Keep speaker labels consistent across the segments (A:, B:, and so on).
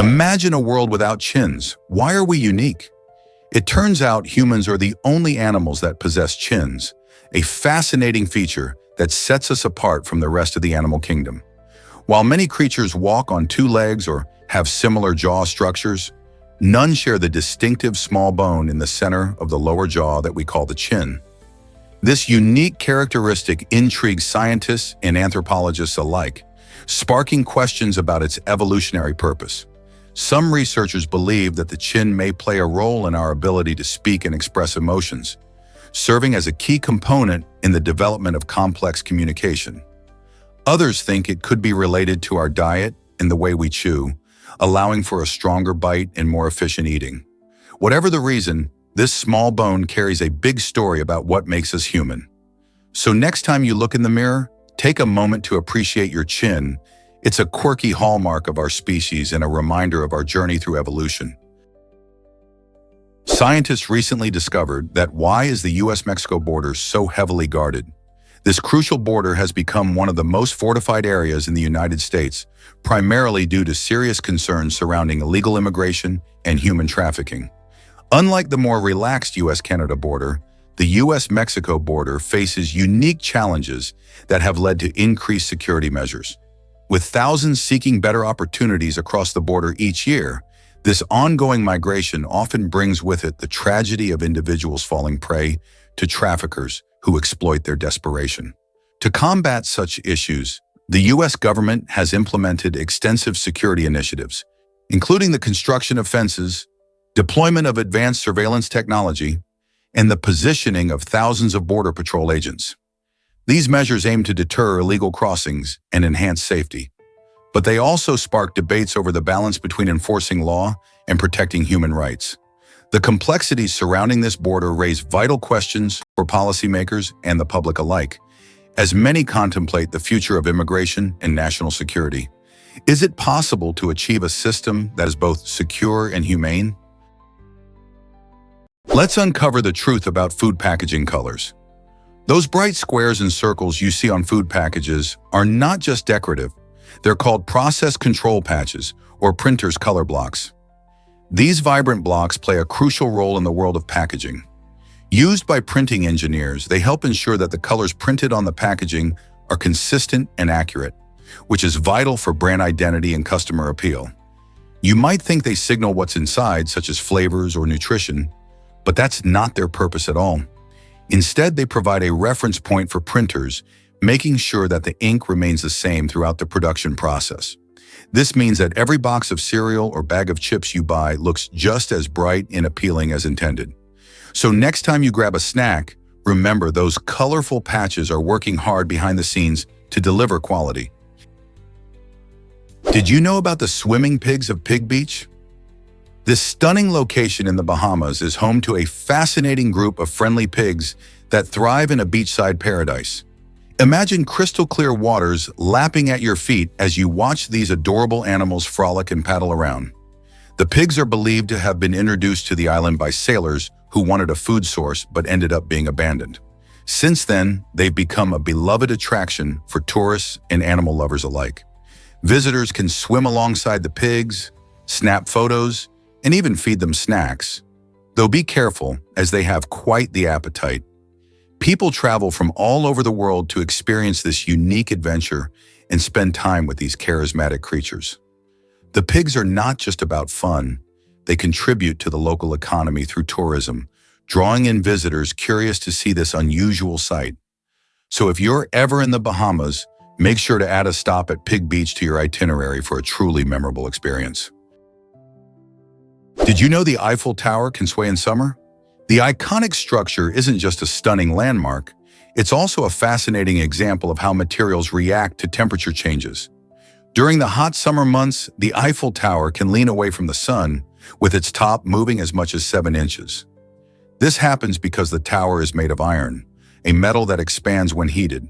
A: Imagine a world without chins. Why are we unique? It turns out humans are the only animals that possess chins, a fascinating feature that sets us apart from the rest of the animal kingdom. While many creatures walk on two legs or have similar jaw structures, none share the distinctive small bone in the center of the lower jaw that we call the chin. This unique characteristic intrigues scientists and anthropologists alike, sparking questions about its evolutionary purpose. Some researchers believe that the chin may play a role in our ability to speak and express emotions, serving as a key component in the development of complex communication. Others think it could be related to our diet and the way we chew, allowing for a stronger bite and more efficient eating. Whatever the reason, this small bone carries a big story about what makes us human. So next time you look in the mirror, take a moment to appreciate your chin. It's a quirky hallmark of our species and a reminder of our journey through evolution. Scientists recently discovered that why is the US-Mexico border so heavily guarded? This crucial border has become one of the most fortified areas in the United States, primarily due to serious concerns surrounding illegal immigration and human trafficking. Unlike the more relaxed US-Canada border, the US-Mexico border faces unique challenges that have led to increased security measures. With thousands seeking better opportunities across the border each year, this ongoing migration often brings with it the tragedy of individuals falling prey to traffickers who exploit their desperation. To combat such issues, the U.S. government has implemented extensive security initiatives, including the construction of fences, deployment of advanced surveillance technology, and the positioning of thousands of Border Patrol agents. These measures aim to deter illegal crossings and enhance safety, but they also spark debates over the balance between enforcing law and protecting human rights. The complexities surrounding this border raise vital questions for policymakers and the public alike, as many contemplate the future of immigration and national security. Is it possible to achieve a system that is both secure and humane? Let's uncover the truth about food packaging colors. Those bright squares and circles you see on food packages are not just decorative. They're called process control patches, or printer's color blocks. These vibrant blocks play a crucial role in the world of packaging. Used by printing engineers, they help ensure that the colors printed on the packaging are consistent and accurate, which is vital for brand identity and customer appeal. You might think they signal what's inside, such as flavors or nutrition, but that's not their purpose at all. Instead, they provide a reference point for printers, making sure that the ink remains the same throughout the production process. This means that every box of cereal or bag of chips you buy looks just as bright and appealing as intended. So next time you grab a snack, remember those colorful patches are working hard behind the scenes to deliver quality. Did you know about the swimming pigs of Pig Beach? This stunning location in the Bahamas is home to a fascinating group of friendly pigs that thrive in a beachside paradise. Imagine crystal clear waters lapping at your feet as you watch these adorable animals frolic and paddle around. The pigs are believed to have been introduced to the island by sailors who wanted a food source but ended up being abandoned. Since then, they've become a beloved attraction for tourists and animal lovers alike. Visitors can swim alongside the pigs, snap photos, and even feed them snacks. Though be careful, as they have quite the appetite. People travel from all over the world to experience this unique adventure and spend time with these charismatic creatures. The pigs are not just about fun. They contribute to the local economy through tourism, drawing in visitors curious to see this unusual sight. So if you're ever in the Bahamas, make sure to add a stop at Pig Beach to your itinerary for a truly memorable experience. Did you know the Eiffel Tower can sway in summer? The iconic structure isn't just a stunning landmark, it's also a fascinating example of how materials react to temperature changes. During the hot summer months, the Eiffel Tower can lean away from the sun, with its top moving as much as 7 inches. This happens because the tower is made of iron, a metal that expands when heated.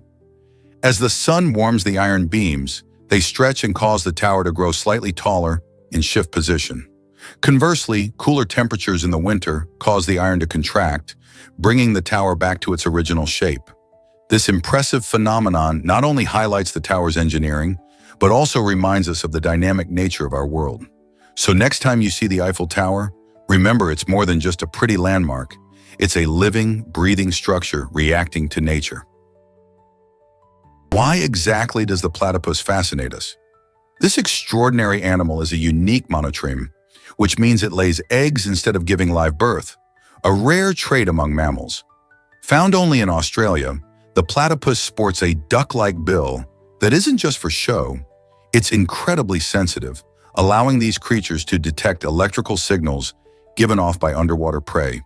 A: As the sun warms the iron beams, they stretch and cause the tower to grow slightly taller and shift position. Conversely, cooler temperatures in the winter cause the iron to contract, bringing the tower back to its original shape. This impressive phenomenon not only highlights the tower's engineering, but also reminds us of the dynamic nature of our world. So next time you see the Eiffel Tower, remember it's more than just a pretty landmark. It's a living, breathing structure reacting to nature. Why exactly does the platypus fascinate us? This extraordinary animal is a unique monotreme, which means it lays eggs instead of giving live birth, a rare trait among mammals. Found only in Australia, the platypus sports a duck-like bill that isn't just for show. It's incredibly sensitive, allowing these creatures to detect electrical signals given off by underwater prey.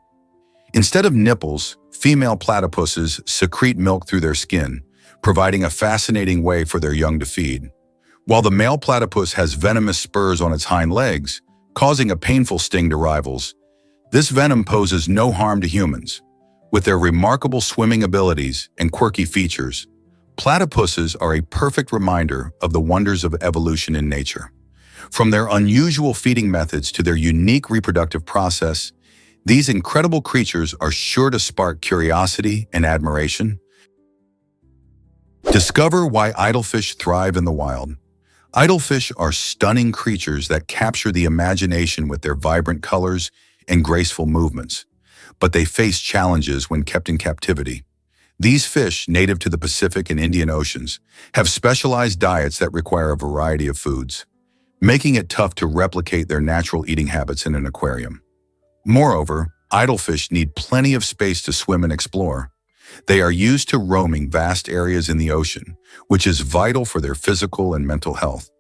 A: Instead of nipples, female platypuses secrete milk through their skin, providing a fascinating way for their young to feed. While the male platypus has venomous spurs on its hind legs, causing a painful sting to rivals, this venom poses no harm to humans. With their remarkable swimming abilities and quirky features, platypuses are a perfect reminder of the wonders of evolution in nature. From their unusual feeding methods to their unique reproductive process, these incredible creatures are sure to spark curiosity and admiration. Discover why idlefish thrive in the wild. Idlefish are stunning creatures that capture the imagination with their vibrant colors and graceful movements, but they face challenges when kept in captivity. These fish, native to the Pacific and Indian Oceans, have specialized diets that require a variety of foods, making it tough to replicate their natural eating habits in an aquarium. Moreover, idlefish need plenty of space to swim and explore. They are used to roaming vast areas in the ocean, which is vital for their physical and mental health.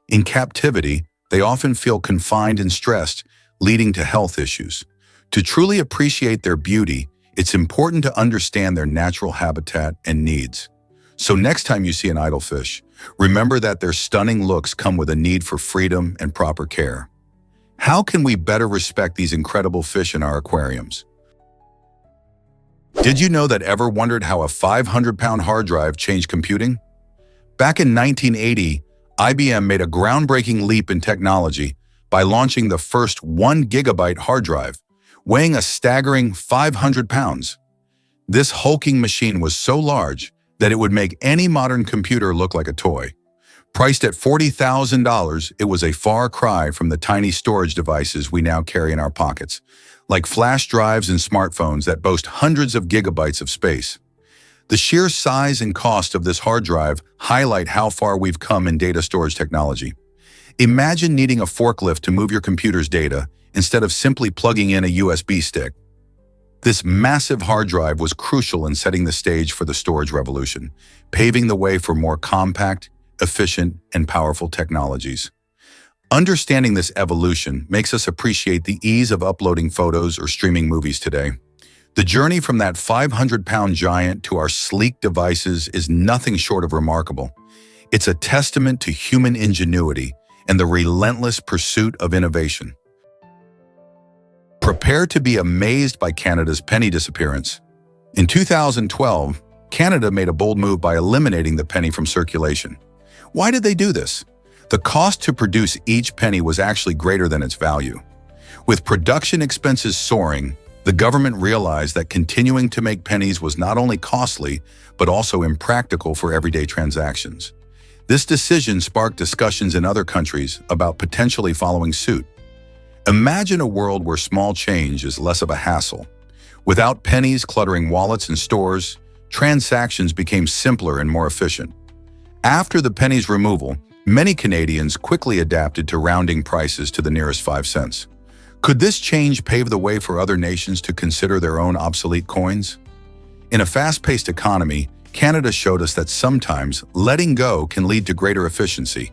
A: In captivity, they often feel confined and stressed, leading to health issues. To truly appreciate their beauty, it's important to understand their natural habitat and needs. So next time you see an idlefish, remember that their stunning looks come with a need for freedom and proper care. How can we better respect these incredible fish in our aquariums? Did you know that ever wondered how a 500-pound hard drive changed computing? Back in 1980, IBM made a groundbreaking leap in technology by launching the first 1 gigabyte hard drive, weighing a staggering 500 pounds. This hulking machine was so large that it would make any modern computer look like a toy. Priced at $40,000, it was a far cry from the tiny storage devices we now carry in our pockets, like flash drives and smartphones that boast hundreds of gigabytes of space. The sheer size and cost of this hard drive highlight how far we've come in data storage technology. Imagine needing a forklift to move your computer's data instead of simply plugging in a USB stick. This massive hard drive was crucial in setting the stage for the storage revolution, paving the way for more compact, efficient, and powerful technologies. Understanding this evolution makes us appreciate the ease of uploading photos or streaming movies today. The journey from that 500-pound giant to our sleek devices is nothing short of remarkable. It's a testament to human ingenuity and the relentless pursuit of innovation. Prepare to be amazed by Canada's penny disappearance. In 2012, Canada made a bold move by eliminating the penny from circulation. Why did they do this? The cost to produce each penny was actually greater than its value. With production expenses soaring, the government realized that continuing to make pennies was not only costly, but also impractical for everyday transactions. This decision sparked discussions in other countries about potentially following suit. Imagine a world where small change is less of a hassle. Without pennies cluttering wallets and stores, transactions became simpler and more efficient. After the penny's removal, many Canadians quickly adapted to rounding prices to the nearest 5 cents. Could this change pave the way for other nations to consider their own obsolete coins? In a fast-paced economy, Canada showed us that sometimes letting go can lead to greater efficiency.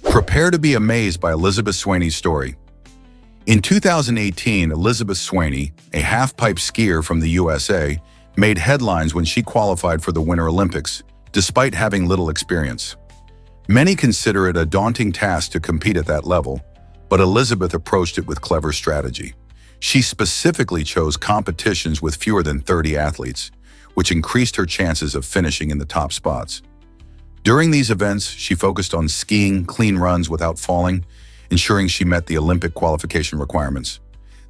A: Prepare to be amazed by Elizabeth Swaney's story. In 2018, Elizabeth Swaney, a half-pipe skier from the USA, made headlines when she qualified for the Winter Olympics, despite having little experience. Many consider it a daunting task to compete at that level, but Elizabeth approached it with clever strategy. She specifically chose competitions with fewer than 30 athletes, which increased her chances of finishing in the top spots. During these events, she focused on skiing clean runs without falling, ensuring she met the Olympic qualification requirements.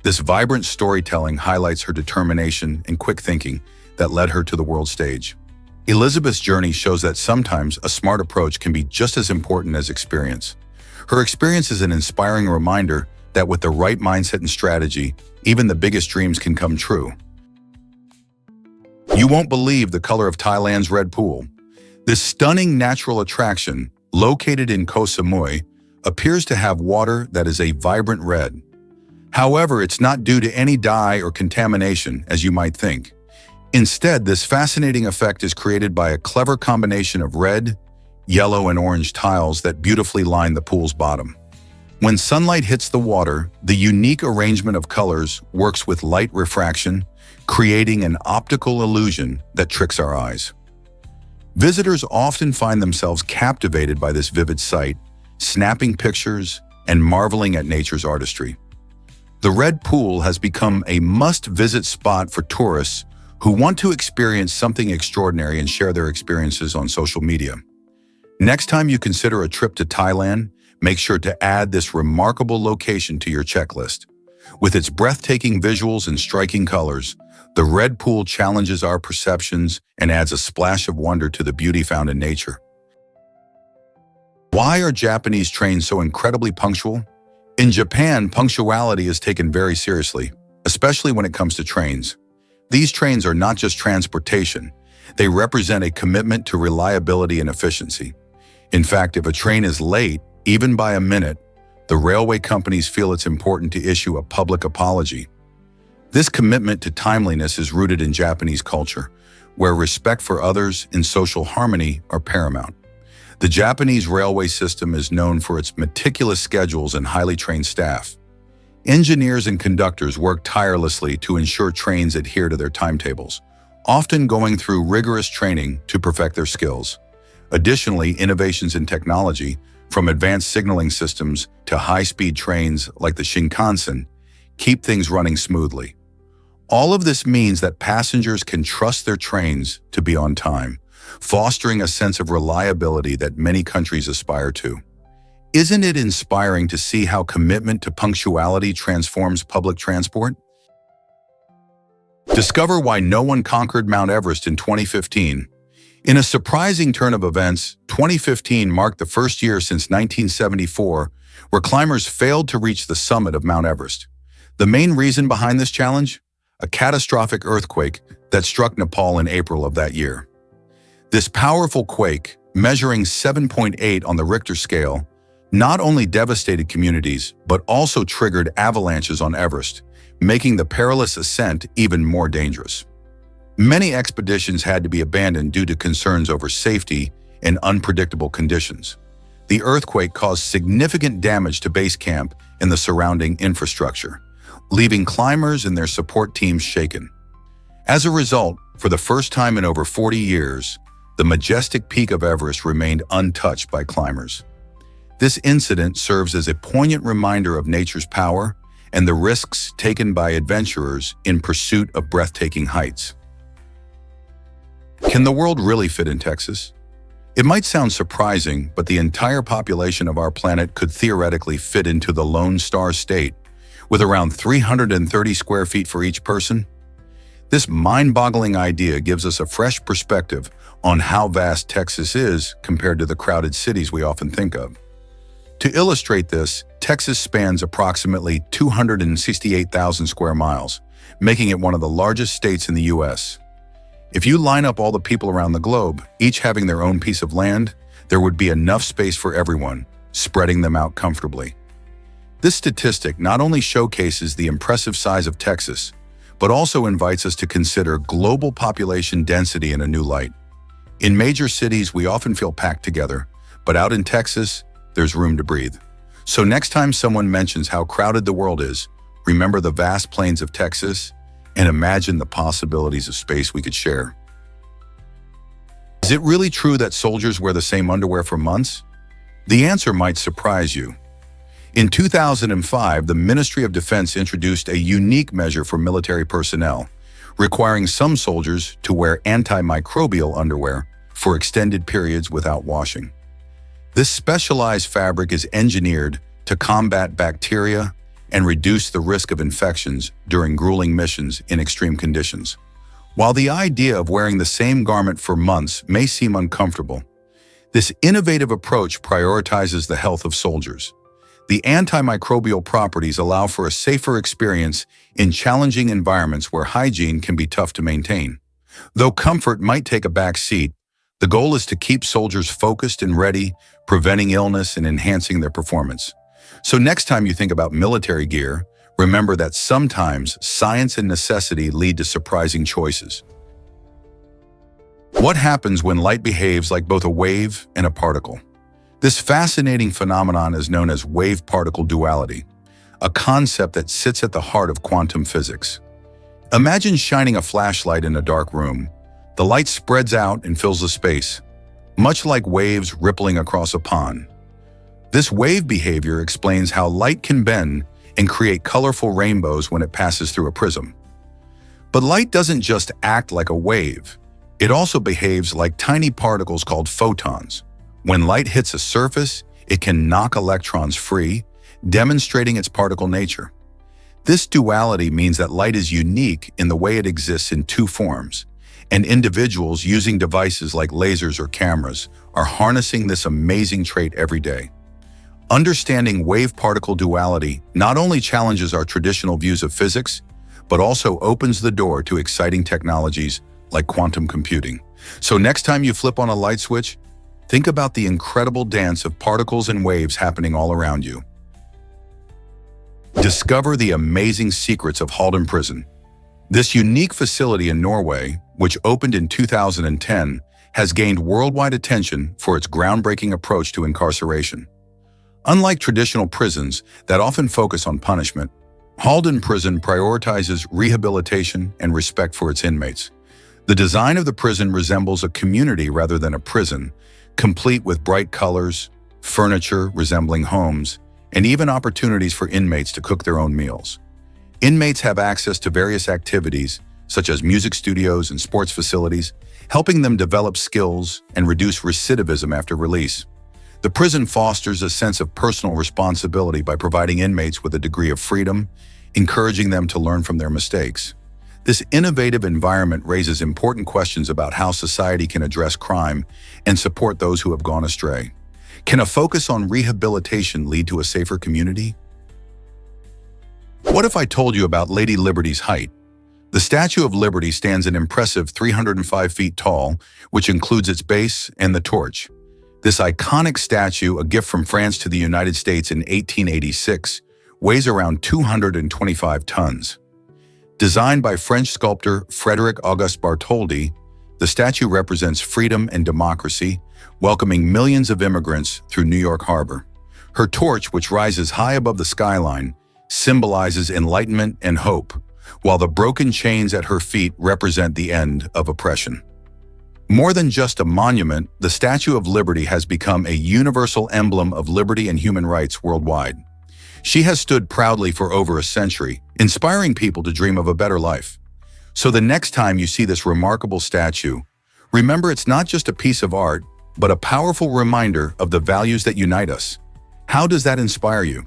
A: This vibrant storytelling highlights her determination and quick thinking that led her to the world stage. Elizabeth's journey shows that sometimes a smart approach can be just as important as experience. Her experience is an inspiring reminder that with the right mindset and strategy, even the biggest dreams can come true. You won't believe the color of Thailand's red pool. This stunning natural attraction, located in Koh Samui, appears to have water that is a vibrant red. However, it's not due to any dye or contamination, as you might think. Instead, this fascinating effect is created by a clever combination of red, yellow, and orange tiles that beautifully line the pool's bottom. When sunlight hits the water, the unique arrangement of colors works with light refraction, creating an optical illusion that tricks our eyes. Visitors often find themselves captivated by this vivid sight, snapping pictures and marveling at nature's artistry. The red pool has become a must-visit spot for tourists who want to experience something extraordinary and share their experiences on social media. Next time you consider a trip to Thailand, make sure to add this remarkable location to your checklist. With its breathtaking visuals and striking colors, the red pool challenges our perceptions and adds a splash of wonder to the beauty found in nature. Why are Japanese trains so incredibly punctual? In Japan, punctuality is taken very seriously, especially when it comes to trains. These trains are not just transportation. They represent a commitment to reliability and efficiency. In fact, if a train is late, even by a minute, the railway companies feel it's important to issue a public apology. This commitment to timeliness is rooted in Japanese culture, where respect for others and social harmony are paramount. The Japanese railway system is known for its meticulous schedules and highly trained staff. Engineers and conductors work tirelessly to ensure trains adhere to their timetables, often going through rigorous training to perfect their skills. Additionally, innovations in technology, from advanced signaling systems to high-speed trains like the Shinkansen, keep things running smoothly. All of this means that passengers can trust their trains to be on time, fostering a sense of reliability that many countries aspire to. Isn't it inspiring to see how commitment to punctuality transforms public transport? Discover why no one conquered Mount Everest in 2015. In a surprising turn of events, 2015 marked the first year since 1974 where climbers failed to reach the summit of Mount Everest. The main reason behind this challenge? A catastrophic earthquake that struck Nepal in April of that year. This powerful quake, measuring 7.8 on the Richter scale, not only devastated communities, but also triggered avalanches on Everest, making the perilous ascent even more dangerous. Many expeditions had to be abandoned due to concerns over safety and unpredictable conditions. The earthquake caused significant damage to base camp and the surrounding infrastructure, leaving climbers and their support teams shaken. As a result, for the first time in over 40 years, the majestic peak of Everest remained untouched by climbers. This incident serves as a poignant reminder of nature's power and the risks taken by adventurers in pursuit of breathtaking heights. Can the world really fit in Texas? It might sound surprising, but the entire population of our planet could theoretically fit into the Lone Star State, with around 330 square feet for each person. This mind-boggling idea gives us a fresh perspective on how vast Texas is compared to the crowded cities we often think of. To illustrate this, Texas spans approximately 268,000 square miles, making it one of the largest states in the U.S. If you line up all the people around the globe, each having their own piece of land, there would be enough space for everyone, spreading them out comfortably. This statistic not only showcases the impressive size of Texas, but also invites us to consider global population density in a new light. In major cities, we often feel packed together, but out in Texas, there's room to breathe. So next time someone mentions how crowded the world is, remember the vast plains of Texas and imagine the possibilities of space we could share. Is it really true that soldiers wear the same underwear for months? The answer might surprise you. In 2005, the Ministry of Defense introduced a unique measure for military personnel, requiring some soldiers to wear antimicrobial underwear for extended periods without washing. This specialized fabric is engineered to combat bacteria and reduce the risk of infections during grueling missions in extreme conditions. While the idea of wearing the same garment for months may seem uncomfortable, This innovative approach prioritizes the health of soldiers. The antimicrobial properties allow for a safer experience in challenging environments where hygiene can be tough to maintain. Though comfort might take a back seat, the goal is to keep soldiers focused and ready, preventing illness and enhancing their performance. So next time you think about military gear, remember that sometimes science and necessity lead to surprising choices. What happens when light behaves like both a wave and a particle? This fascinating phenomenon is known as wave-particle duality, a concept that sits at the heart of quantum physics. Imagine shining a flashlight in a dark room. The light spreads out and fills the space, much like waves rippling across a pond. This wave behavior explains how light can bend and create colorful rainbows when it passes through a prism. But light doesn't just act like a wave. It also behaves like tiny particles called photons. When light hits a surface, it can knock electrons free, demonstrating its particle nature. This duality means that light is unique in the way it exists in two forms, and individuals using devices like lasers or cameras are harnessing this amazing trait every day. Understanding wave-particle duality not only challenges our traditional views of physics, but also opens the door to exciting technologies like quantum computing. So next time you flip on a light switch, think about the incredible dance of particles and waves happening all around you. Discover the amazing secrets of Halden Prison. This unique facility in Norway, which opened in 2010, has gained worldwide attention for its groundbreaking approach to incarceration. Unlike traditional prisons that often focus on punishment, Halden Prison prioritizes rehabilitation and respect for its inmates. The design of the prison resembles a community rather than a prison, complete with bright colors, furniture resembling homes, and even opportunities for inmates to cook their own meals. Inmates have access to various activities, such as music studios and sports facilities, helping them develop skills and reduce recidivism after release. The prison fosters a sense of personal responsibility by providing inmates with a degree of freedom, encouraging them to learn from their mistakes. This innovative environment raises important questions about how society can address crime and support those who have gone astray. Can a focus on rehabilitation lead to a safer community? What if I told you about Lady Liberty's height? The Statue of Liberty stands an impressive 305 feet tall, which includes its base and the torch. This iconic statue, a gift from France to the United States in 1886, weighs around 225 tons. Designed by French sculptor Frédéric Auguste Bartholdi, the statue represents freedom and democracy, welcoming millions of immigrants through New York Harbor. Her torch, which rises high above the skyline, symbolizes enlightenment and hope, while the broken chains at her feet represent the end of oppression. More than just a monument, the Statue of Liberty has become a universal emblem of liberty and human rights worldwide. She has stood proudly for over a century, inspiring people to dream of a better life. So the next time you see this remarkable statue, remember it's not just a piece of art, but a powerful reminder of the values that unite us. How does that inspire you?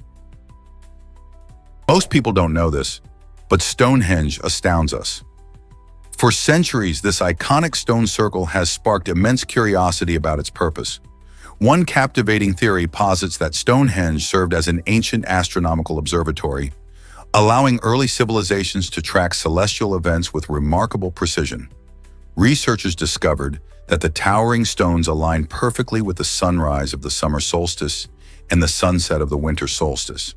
A: Most people don't know this, but Stonehenge astounds us. For centuries, this iconic stone circle has sparked immense curiosity about its purpose. One captivating theory posits that Stonehenge served as an ancient astronomical observatory, allowing early civilizations to track celestial events with remarkable precision. Researchers discovered that the towering stones align perfectly with the sunrise of the summer solstice and the sunset of the winter solstice.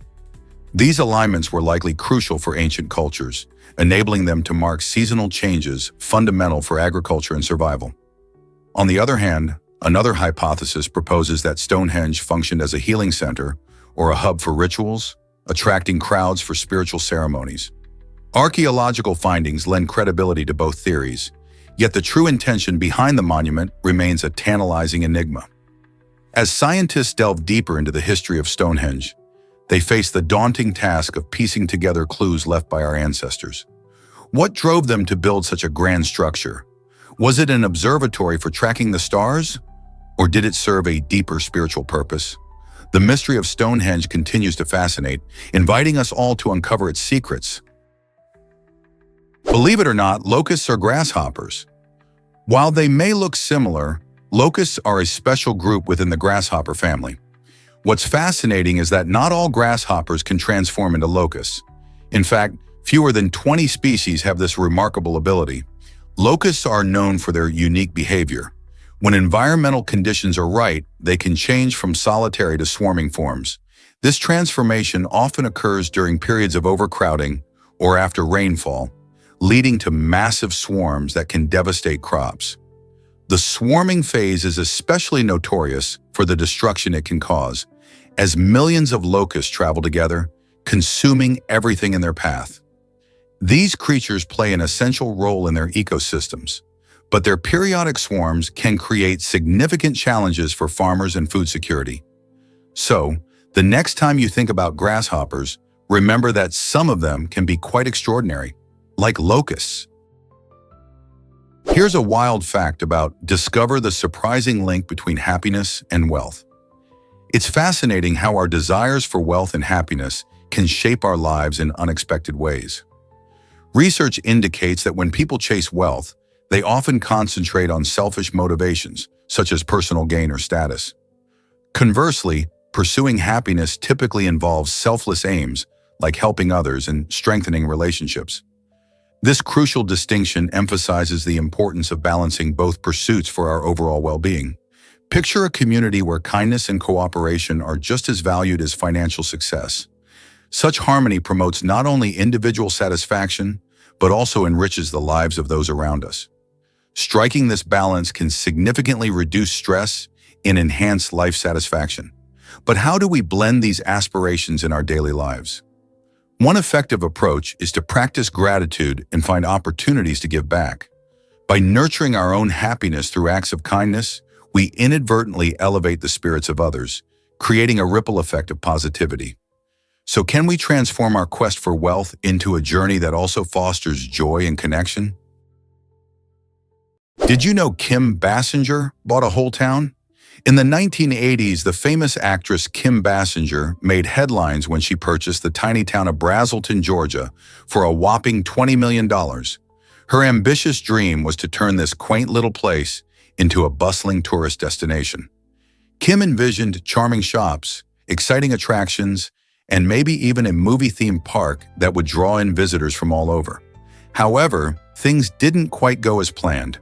A: These alignments were likely crucial for ancient cultures, enabling them to mark seasonal changes fundamental for agriculture and survival. On the other hand, another hypothesis proposes that Stonehenge functioned as a healing center or a hub for rituals, attracting crowds for spiritual ceremonies. Archaeological findings lend credibility to both theories, yet the true intention behind the monument remains a tantalizing enigma. As scientists delve deeper into the history of Stonehenge, they face the daunting task of piecing together clues left by our ancestors. What drove them to build such a grand structure? Was it an observatory for tracking the stars? Or did it serve a deeper spiritual purpose? The mystery of Stonehenge continues to fascinate, inviting us all to uncover its secrets. Believe it or not, locusts are grasshoppers. While they may look similar, Locusts are a special group within the grasshopper family. What's fascinating is that not all grasshoppers can transform into locusts. In fact, fewer than 20 species have this remarkable ability. Locusts are known for their unique behavior. When environmental conditions are right, they can change from solitary to swarming forms. This transformation often occurs during periods of overcrowding or after rainfall, leading to massive swarms that can devastate crops. The swarming phase is especially notorious for the destruction it can cause, as millions of locusts travel together, consuming everything in their path. These creatures play an essential role in their ecosystems, but their periodic swarms can create significant challenges for farmers and food security. So, the next time you think about grasshoppers, remember that some of them can be quite extraordinary, like locusts. Here's a wild fact about discover the surprising link between happiness and wealth. It's fascinating how our desires for wealth and happiness can shape our lives in unexpected ways. Research indicates that when people chase wealth, they often concentrate on selfish motivations, such as personal gain or status. Conversely, pursuing happiness typically involves selfless aims, like helping others and strengthening relationships. This crucial distinction emphasizes the importance of balancing both pursuits for our overall well-being. Picture a community where kindness and cooperation are just as valued as financial success. Such harmony promotes not only individual satisfaction, but also enriches the lives of those around us. Striking this balance can significantly reduce stress and enhance life satisfaction. But how do we blend these aspirations in our daily lives? One effective approach is to practice gratitude and find opportunities to give back. By nurturing our own happiness through acts of kindness, we inadvertently elevate the spirits of others, creating a ripple effect of positivity. So can we transform our quest for wealth into a journey that also fosters joy and connection? Did you know Kim Basinger bought a whole town? In the 1980s, the famous actress Kim Basinger made headlines when she purchased the tiny town of Braselton, Georgia, for a whopping $20 million. Her ambitious dream was to turn this quaint little place into a bustling tourist destination. Kim envisioned charming shops, exciting attractions, and maybe even a movie-themed park that would draw in visitors from all over. However, things didn't quite go as planned.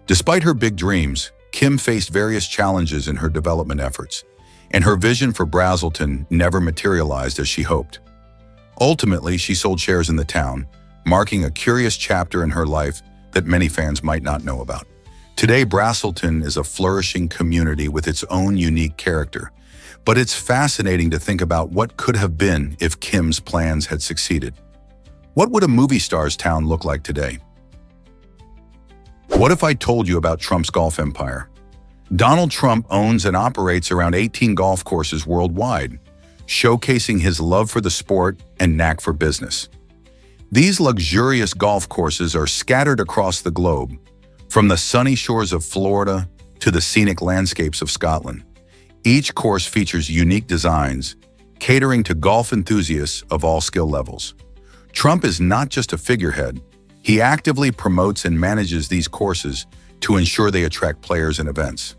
A: Despite her big dreams, Kim faced various challenges in her development efforts, and her vision for Braselton never materialized as she hoped. Ultimately, she sold shares in the town, marking a curious chapter in her life that many fans might not know about. Today, Braselton is a flourishing community with its own unique character, but it's fascinating to think about what could have been if Kim's plans had succeeded. What would a movie star's town look like today? What if I told you about Trump's golf empire? Donald Trump owns and operates around 18 golf courses worldwide, showcasing his love for the sport and knack for business. These luxurious golf courses are scattered across the globe, from the sunny shores of Florida to the scenic landscapes of Scotland. Each course features unique designs, catering to golf enthusiasts of all skill levels. Trump is not just a figurehead. He actively promotes and manages these courses to ensure they attract players and events.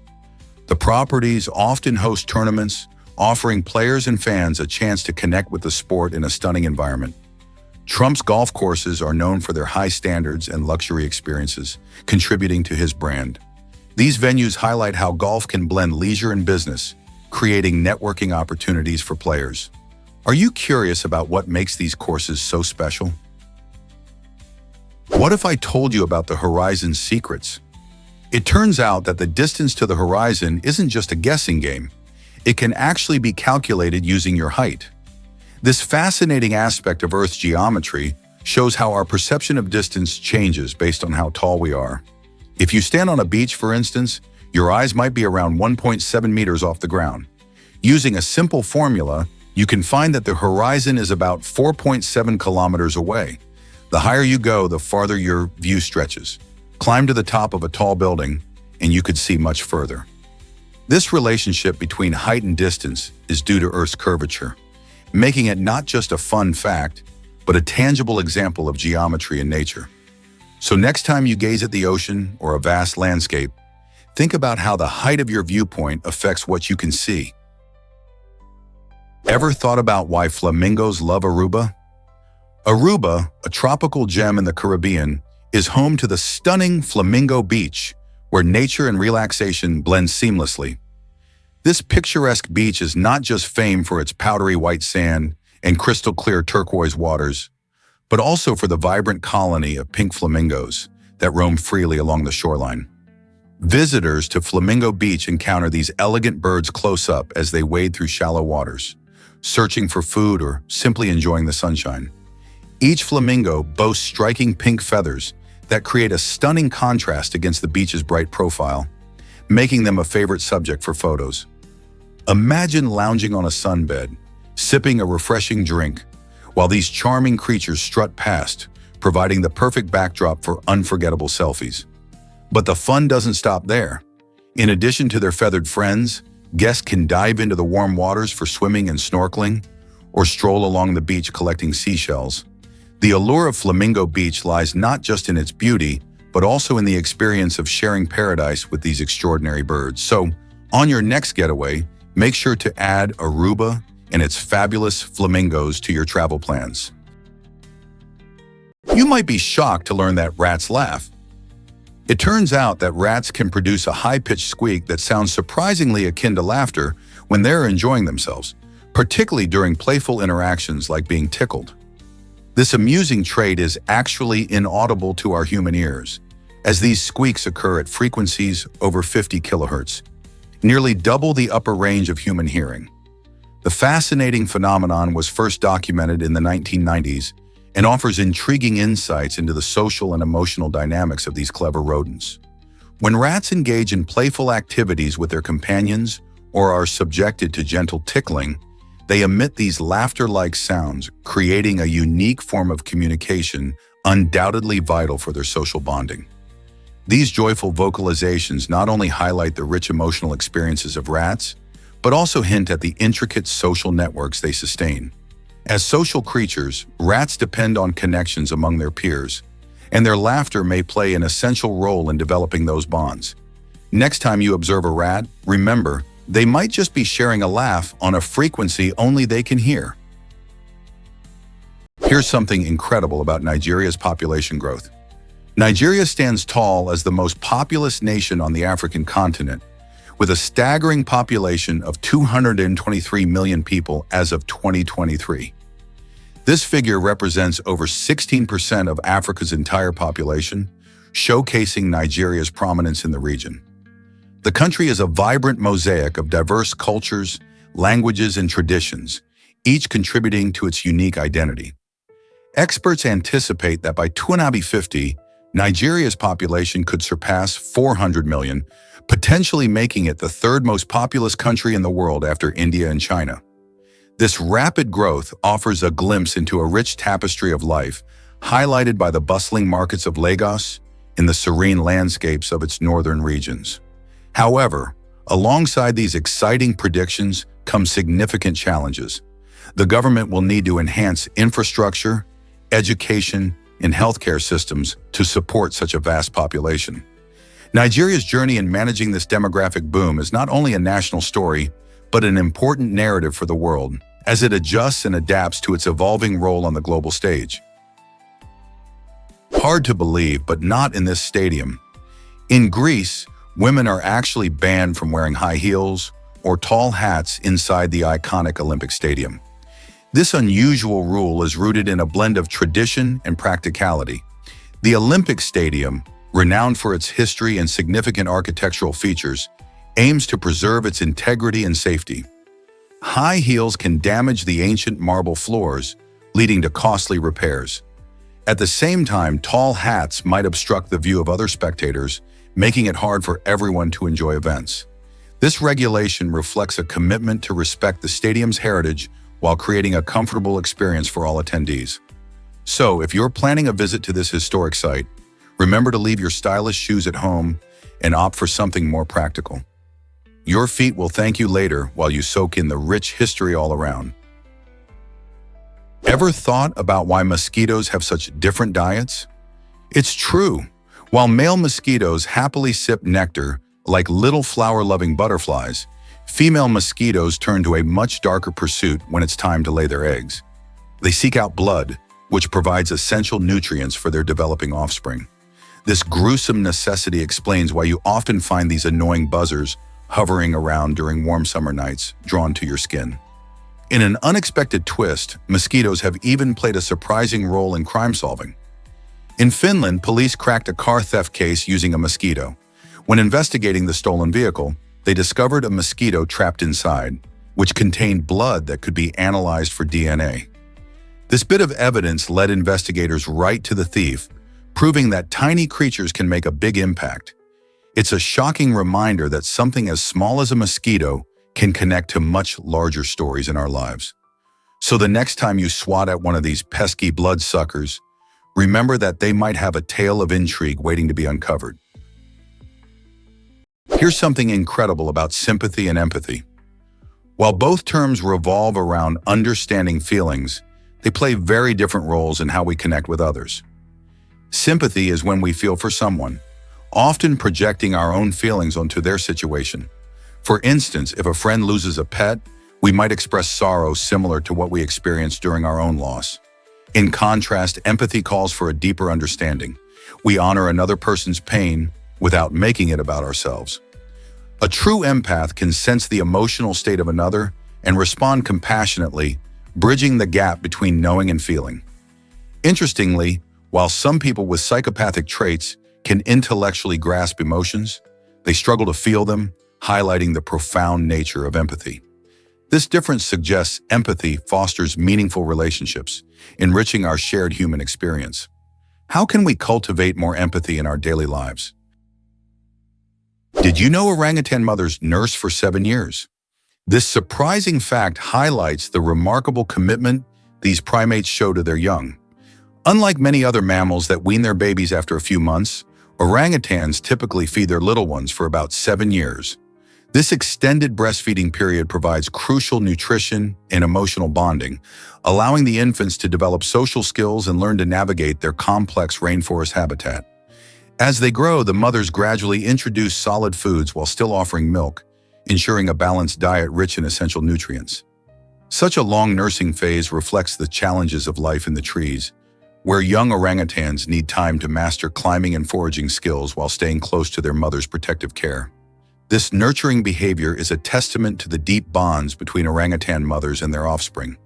A: The properties often host tournaments, offering players and fans a chance to connect with the sport in a stunning environment. Trump's golf courses are known for their high standards and luxury experiences, contributing to his brand. These venues highlight how golf can blend leisure and business, creating networking opportunities for players. Are you curious about what makes these courses so special? What if I told you about the horizon's secrets? It turns out that the distance to the horizon isn't just a guessing game. It can actually be calculated using your height. This fascinating aspect of Earth's geometry shows how our perception of distance changes based on how tall we are. If you stand on a beach, for instance, your eyes might be around 1.7 meters off the ground. Using a simple formula, you can find that the horizon is about 4.7 kilometers away. The higher you go, the farther your view stretches. Climb to the top of a tall building, and you could see much further. This relationship between height and distance is due to Earth's curvature, making it not just a fun fact, but a tangible example of geometry in nature. So next time you gaze at the ocean or a vast landscape, Think about how the height of your viewpoint affects what you can see. Ever thought about why flamingos love Aruba? Aruba, a tropical gem in the Caribbean, is home to the stunning Flamingo Beach, where nature and relaxation blend seamlessly. This picturesque beach is not just famed for its powdery white sand and crystal-clear turquoise waters, but also for the vibrant colony of pink flamingos that roam freely along the shoreline. Visitors to Flamingo Beach encounter these elegant birds close up as they wade through shallow waters, searching for food or simply enjoying the sunshine. Each flamingo boasts striking pink feathers that create a stunning contrast against the beach's bright profile, making them a favorite subject for photos. Imagine lounging on a sunbed, sipping a refreshing drink, while these charming creatures strut past, providing the perfect backdrop for unforgettable selfies. But the fun doesn't stop there. In addition to their feathered friends, guests can dive into the warm waters for swimming and snorkeling, or stroll along the beach collecting seashells. The allure of Flamingo Beach lies not just in its beauty, but also in the experience of sharing paradise with these extraordinary birds. So, on your next getaway, make sure to add Aruba and its fabulous flamingos to your travel plans. You might be shocked to learn that rats laugh. It turns out that rats can produce a high-pitched squeak that sounds surprisingly akin to laughter when they're enjoying themselves, particularly during playful interactions like being tickled. This amusing trait is actually inaudible to our human ears, as these squeaks occur at frequencies over 50 kilohertz, nearly double the upper range of human hearing. The fascinating phenomenon was first documented in the 1990s and offers intriguing insights into the social and emotional dynamics of these clever rodents. When rats engage in playful activities with their companions or are subjected to gentle tickling, they emit these laughter-like sounds, creating a unique form of communication undoubtedly vital for their social bonding. These joyful vocalizations not only highlight the rich emotional experiences of rats, but also hint at the intricate social networks they sustain. As social creatures, rats depend on connections among their peers, and their laughter may play an essential role in developing those bonds. Next time you observe a rat, remember, they might just be sharing a laugh on a frequency only they can hear. Here's something incredible about Nigeria's population growth. Nigeria stands tall as the most populous nation on the African continent, with a staggering population of 223 million people as of 2023. This figure represents over 16% of Africa's entire population, showcasing Nigeria's prominence in the region. The country is a vibrant mosaic of diverse cultures, languages, and traditions, each contributing to its unique identity. Experts anticipate that by 2050, Nigeria's population could surpass 400 million, potentially making it the third most populous country in the world after India and China. This rapid growth offers a glimpse into a rich tapestry of life, highlighted by the bustling markets of Lagos and the serene landscapes of its northern regions. However, alongside these exciting predictions come significant challenges. The government will need to enhance infrastructure, education, and healthcare systems to support such a vast population. Nigeria's journey in managing this demographic boom is not only a national story, but an important narrative for the world, as it adjusts and adapts to its evolving role on the global stage. Hard to believe, but not in this stadium. In Greece, women are actually banned from wearing high heels or tall hats inside the iconic Olympic Stadium. This unusual rule is rooted in a blend of tradition and practicality. The Olympic Stadium, renowned for its history and significant architectural features, aims to preserve its integrity and safety. High heels can damage the ancient marble floors, leading to costly repairs. At the same time, tall hats might obstruct the view of other spectators, making it hard for everyone to enjoy events. This regulation reflects a commitment to respect the stadium's heritage while creating a comfortable experience for all attendees. So, if you're planning a visit to this historic site, remember to leave your stylish shoes at home and opt for something more practical. Your feet will thank you later while you soak in the rich history all around. Ever thought about why mosquitoes have such different diets? It's true. While male mosquitoes happily sip nectar, Like little flower-loving butterflies, female mosquitoes turn to a much darker pursuit when it's time to lay their eggs. They seek out blood, which provides essential nutrients for their developing offspring. This gruesome necessity explains why you often find these annoying buzzers hovering around during warm summer nights, drawn to your skin. In an unexpected twist, mosquitoes have even played a surprising role in crime solving. In Finland, police cracked a car theft case using a mosquito. When investigating the stolen vehicle, they discovered a mosquito trapped inside, which contained blood that could be analyzed for DNA. This bit of evidence led investigators right to the thief, proving that tiny creatures can make a big impact. It's a shocking reminder that something as small as a mosquito can connect to much larger stories in our lives. So the next time you swat at one of these pesky bloodsuckers, remember that they might have a tale of intrigue waiting to be uncovered. Here's something incredible about sympathy and empathy. While both terms revolve around understanding feelings, they play very different roles in how we connect with others. Sympathy is when we feel for someone, often projecting our own feelings onto their situation. For instance, if a friend loses a pet, we might express sorrow similar to what we experience during our own loss. In contrast, empathy calls for a deeper understanding. We honor another person's pain without making it about ourselves. A true empath can sense the emotional state of another and respond compassionately, bridging the gap between knowing and feeling. Interestingly, while some people with psychopathic traits can intellectually grasp emotions, they struggle to feel them, highlighting the profound nature of empathy. This difference suggests empathy fosters meaningful relationships, enriching our shared human experience. How can we cultivate more empathy in our daily lives? Did you know orangutan mothers nurse for 7 years? This surprising fact highlights the remarkable commitment these primates show to their young. Unlike many other mammals that wean their babies after a few months, orangutans typically feed their little ones for about 7 years. This extended breastfeeding period provides crucial nutrition and emotional bonding, allowing the infants to develop social skills and learn to navigate their complex rainforest habitat. As they grow, the mothers gradually introduce solid foods while still offering milk, ensuring a balanced diet rich in essential nutrients. Such a long nursing phase reflects the challenges of life in the trees, where young orangutans need time to master climbing and foraging skills while staying close to their mother's protective care. This nurturing behavior is a testament to the deep bonds between orangutan mothers and their offspring,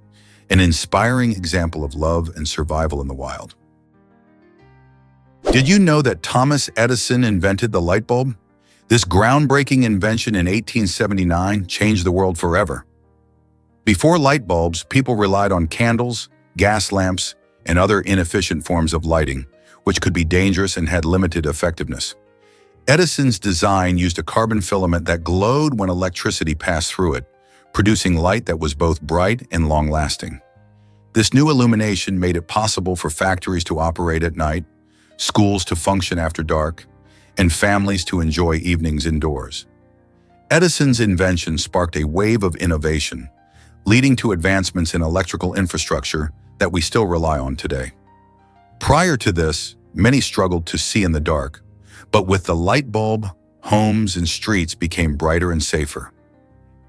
A: an inspiring example of love and survival in the wild. Did you know that Thomas Edison invented the light bulb? This groundbreaking invention in 1879 changed the world forever. Before light bulbs, people relied on candles, gas lamps, and other inefficient forms of lighting, which could be dangerous and had limited effectiveness. Edison's design used a carbon filament that glowed when electricity passed through it, producing light that was both bright and long-lasting. This new illumination made it possible for factories to operate at night, schools to function after dark, and families to enjoy evenings indoors. Edison's invention sparked a wave of innovation, leading to advancements in electrical infrastructure that we still rely on today. Prior to this, many struggled to see in the dark, but with the light bulb, homes and streets became brighter and safer.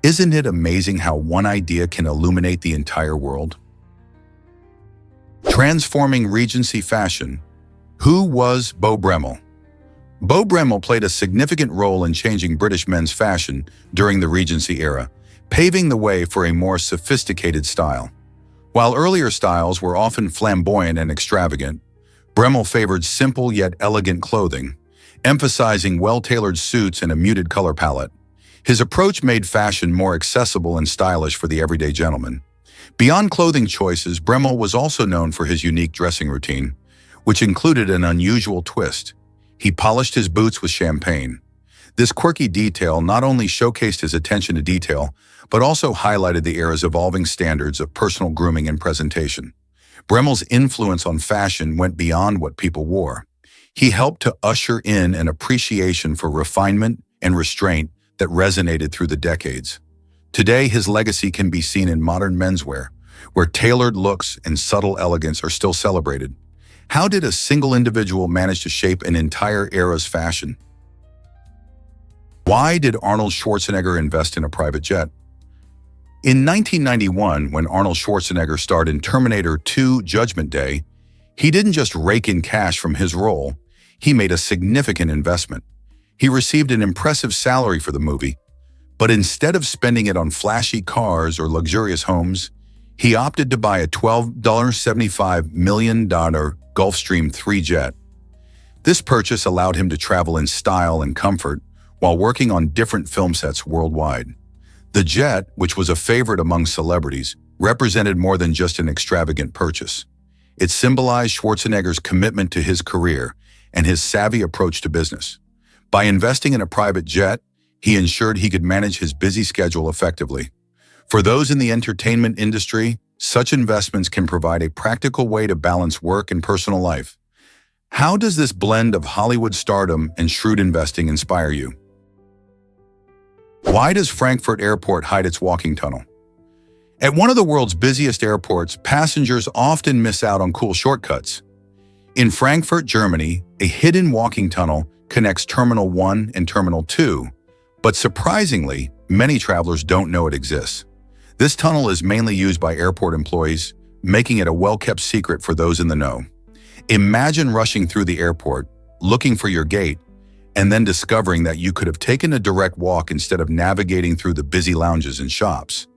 A: Isn't it amazing how one idea can illuminate the entire world? Transforming Regency fashion. Who was Beau Brummel? Beau Brummel played a significant role in changing British men's fashion during the Regency era, paving the way for a more sophisticated style. While earlier styles were often flamboyant and extravagant, Brummel favored simple yet elegant clothing, emphasizing well-tailored suits and a muted color palette. His approach made fashion more accessible and stylish for the everyday gentleman. Beyond clothing choices, Brummel was also known for his unique dressing routine, which included an unusual twist. He polished his boots with champagne. This quirky detail not only showcased his attention to detail, but also highlighted the era's evolving standards of personal grooming and presentation. Brummel's influence on fashion went beyond what people wore. He helped to usher in an appreciation for refinement and restraint that resonated through the decades. Today, his legacy can be seen in modern menswear, where tailored looks and subtle elegance are still celebrated. How did a single individual manage to shape an entire era's fashion? Why did Arnold Schwarzenegger invest in a private jet? In 1991, when Arnold Schwarzenegger starred in Terminator 2: Judgment Day, he didn't just rake in cash from his role, he made a significant investment. He received an impressive salary for the movie, but instead of spending it on flashy cars or luxurious homes, he opted to buy a $12.75 million Gulfstream 3 jet. This purchase allowed him to travel in style and comfort while working on different film sets worldwide. The jet, which was a favorite among celebrities, represented more than just an extravagant purchase. It symbolized Schwarzenegger's commitment to his career and his savvy approach to business. By investing in a private jet, he ensured he could manage his busy schedule effectively. For those in the entertainment industry, such investments can provide a practical way to balance work and personal life. How does this blend of Hollywood stardom and shrewd investing inspire you? Why does Frankfurt Airport hide its walking tunnel? At one of the world's busiest airports, passengers often miss out on cool shortcuts. In Frankfurt, Germany, a hidden walking tunnel connects Terminal 1 and Terminal 2, but surprisingly, many travelers don't know it exists. This tunnel is mainly used by airport employees, making it a well-kept secret for those in the know. Imagine rushing through the airport, looking for your gate, and then discovering that you could have taken a direct walk instead of navigating through the busy lounges and shops.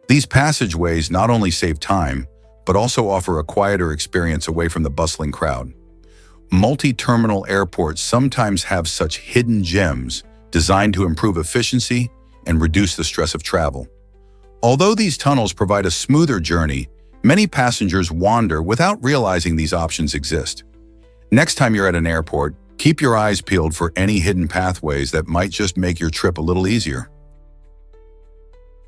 A: These passageways not only save time, but also offer a quieter experience away from the bustling crowd. Multi-terminal airports sometimes have such hidden gems designed to improve efficiency and reduce the stress of travel. Although these tunnels provide a smoother journey, many passengers wander without realizing these options exist. Next time you're at an airport, keep your eyes peeled for any hidden pathways that might just make your trip a little easier.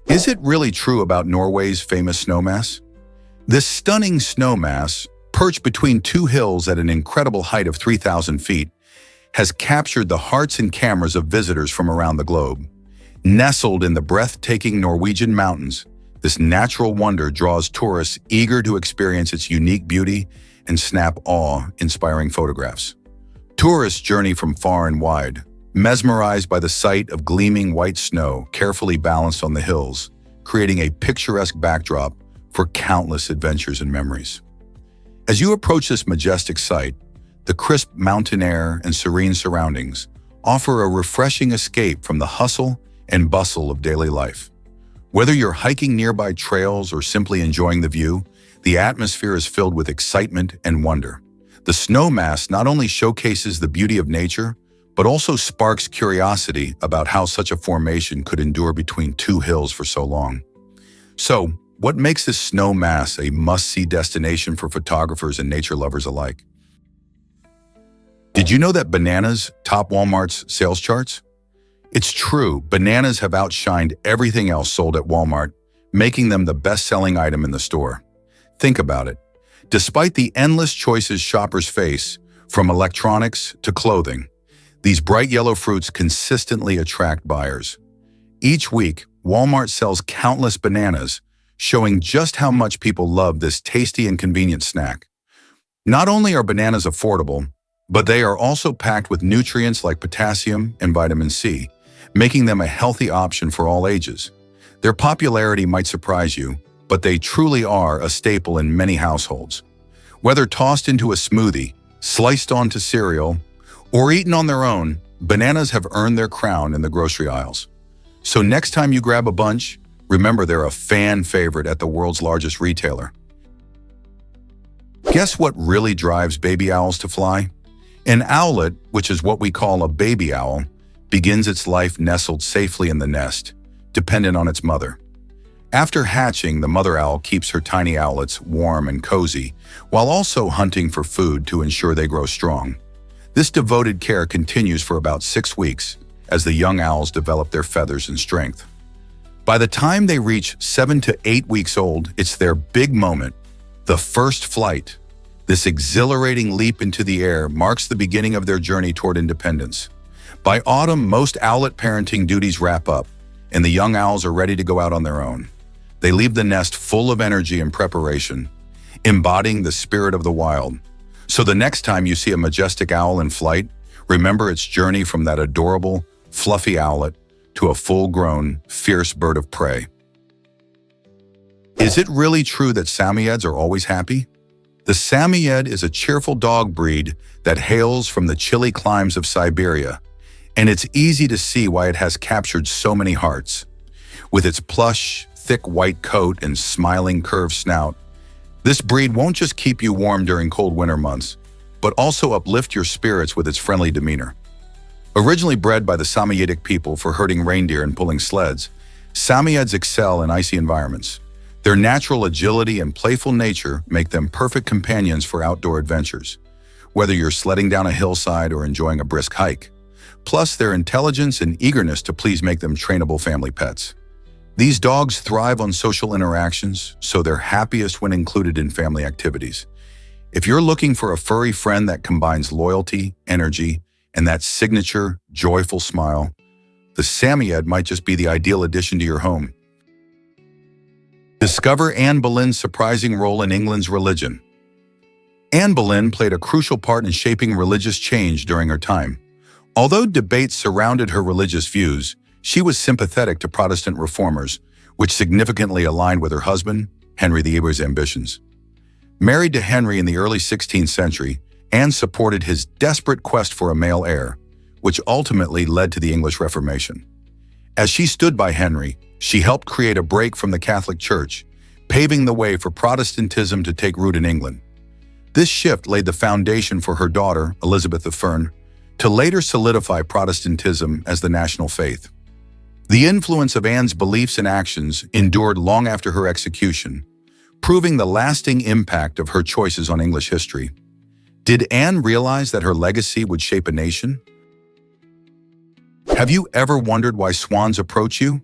A: Is it really true about Norway's famous snowmass? This stunning snowmass, perched between two hills at an incredible height of 3,000 feet, has captured the hearts and cameras of visitors from around the globe. Nestled in the breathtaking Norwegian mountains, this natural wonder draws tourists eager to experience its unique beauty and snap awe-inspiring photographs. Tourists journey from far and wide, mesmerized by the sight of gleaming white snow carefully balanced on the hills, creating a picturesque backdrop for countless adventures and memories. As you approach this majestic sight, the crisp mountain air and serene surroundings offer a refreshing escape from the hustle and bustle of daily life. Whether you're hiking nearby trails or simply enjoying the view, the atmosphere is filled with excitement and wonder. The snowmass not only showcases the beauty of nature, but also sparks curiosity about how such a formation could endure between two hills for so long. So, what makes this snow mass a must-see destination for photographers and nature lovers alike? Did you know that bananas top Walmart's sales charts? It's true, bananas have outshined everything else sold at Walmart, making them the best-selling item in the store. Think about it. Despite the endless choices shoppers face, from electronics to clothing, these bright yellow fruits consistently attract buyers. Each week, Walmart sells countless bananas, showing just how much people love this tasty and convenient snack. Not only are bananas affordable, but they are also packed with nutrients like potassium and vitamin C, making them a healthy option for all ages. Their popularity might surprise you, but they truly are a staple in many households. Whether tossed into a smoothie, sliced onto cereal, or eaten on their own, bananas have earned their crown in the grocery aisles. So next time you grab a bunch, remember they're a fan favorite at the world's largest retailer. Guess what really drives baby owls to fly? An owlet, which is what we call a baby owl, begins its life nestled safely in the nest, dependent on its mother. After hatching, the mother owl keeps her tiny owlets warm and cozy, while also hunting for food to ensure they grow strong. This devoted care continues for about 6 weeks as the young owls develop their feathers and strength. By the time they reach 7 to 8 weeks old, it's their big moment, the first flight. This exhilarating leap into the air marks the beginning of their journey toward independence. By autumn, most owlet parenting duties wrap up, and the young owls are ready to go out on their own. They leave the nest full of energy and preparation, embodying the spirit of the wild. So the next time you see a majestic owl in flight, remember its journey from that adorable, fluffy owlet, to a full-grown, fierce bird of prey. Is it really true that Samoyeds are always happy? The Samoyed is a cheerful dog breed that hails from the chilly climes of Siberia, and it's easy to see why it has captured so many hearts. With its plush, thick white coat and smiling curved snout, this breed won't just keep you warm during cold winter months, but also uplift your spirits with its friendly demeanor. Originally bred by the Samoyedic people for herding reindeer and pulling sleds, Samoyeds excel in icy environments. Their natural agility and playful nature make them perfect companions for outdoor adventures, whether you're sledding down a hillside or enjoying a brisk hike. Plus, their intelligence and eagerness to please make them trainable family pets. These dogs thrive on social interactions, so they're happiest when included in family activities. If you're looking for a furry friend that combines loyalty, energy, and that signature, joyful smile, the Samoyed might just be the ideal addition to your home. Discover Anne Boleyn's surprising role in England's religion. Anne Boleyn played a crucial part in shaping religious change during her time. Although debates surrounded her religious views, she was sympathetic to Protestant reformers, which significantly aligned with her husband, Henry VIII's ambitions. Married to Henry in the early 16th century, Anne supported his desperate quest for a male heir, which ultimately led to the English Reformation. As she stood by Henry, she helped create a break from the Catholic Church, paving the way for Protestantism to take root in England. This shift laid the foundation for her daughter, Elizabeth I, to later solidify Protestantism as the national faith. The influence of Anne's beliefs and actions endured long after her execution, proving the lasting impact of her choices on English history. Did Anne realize that her legacy would shape a nation? Have you ever wondered why swans approach you?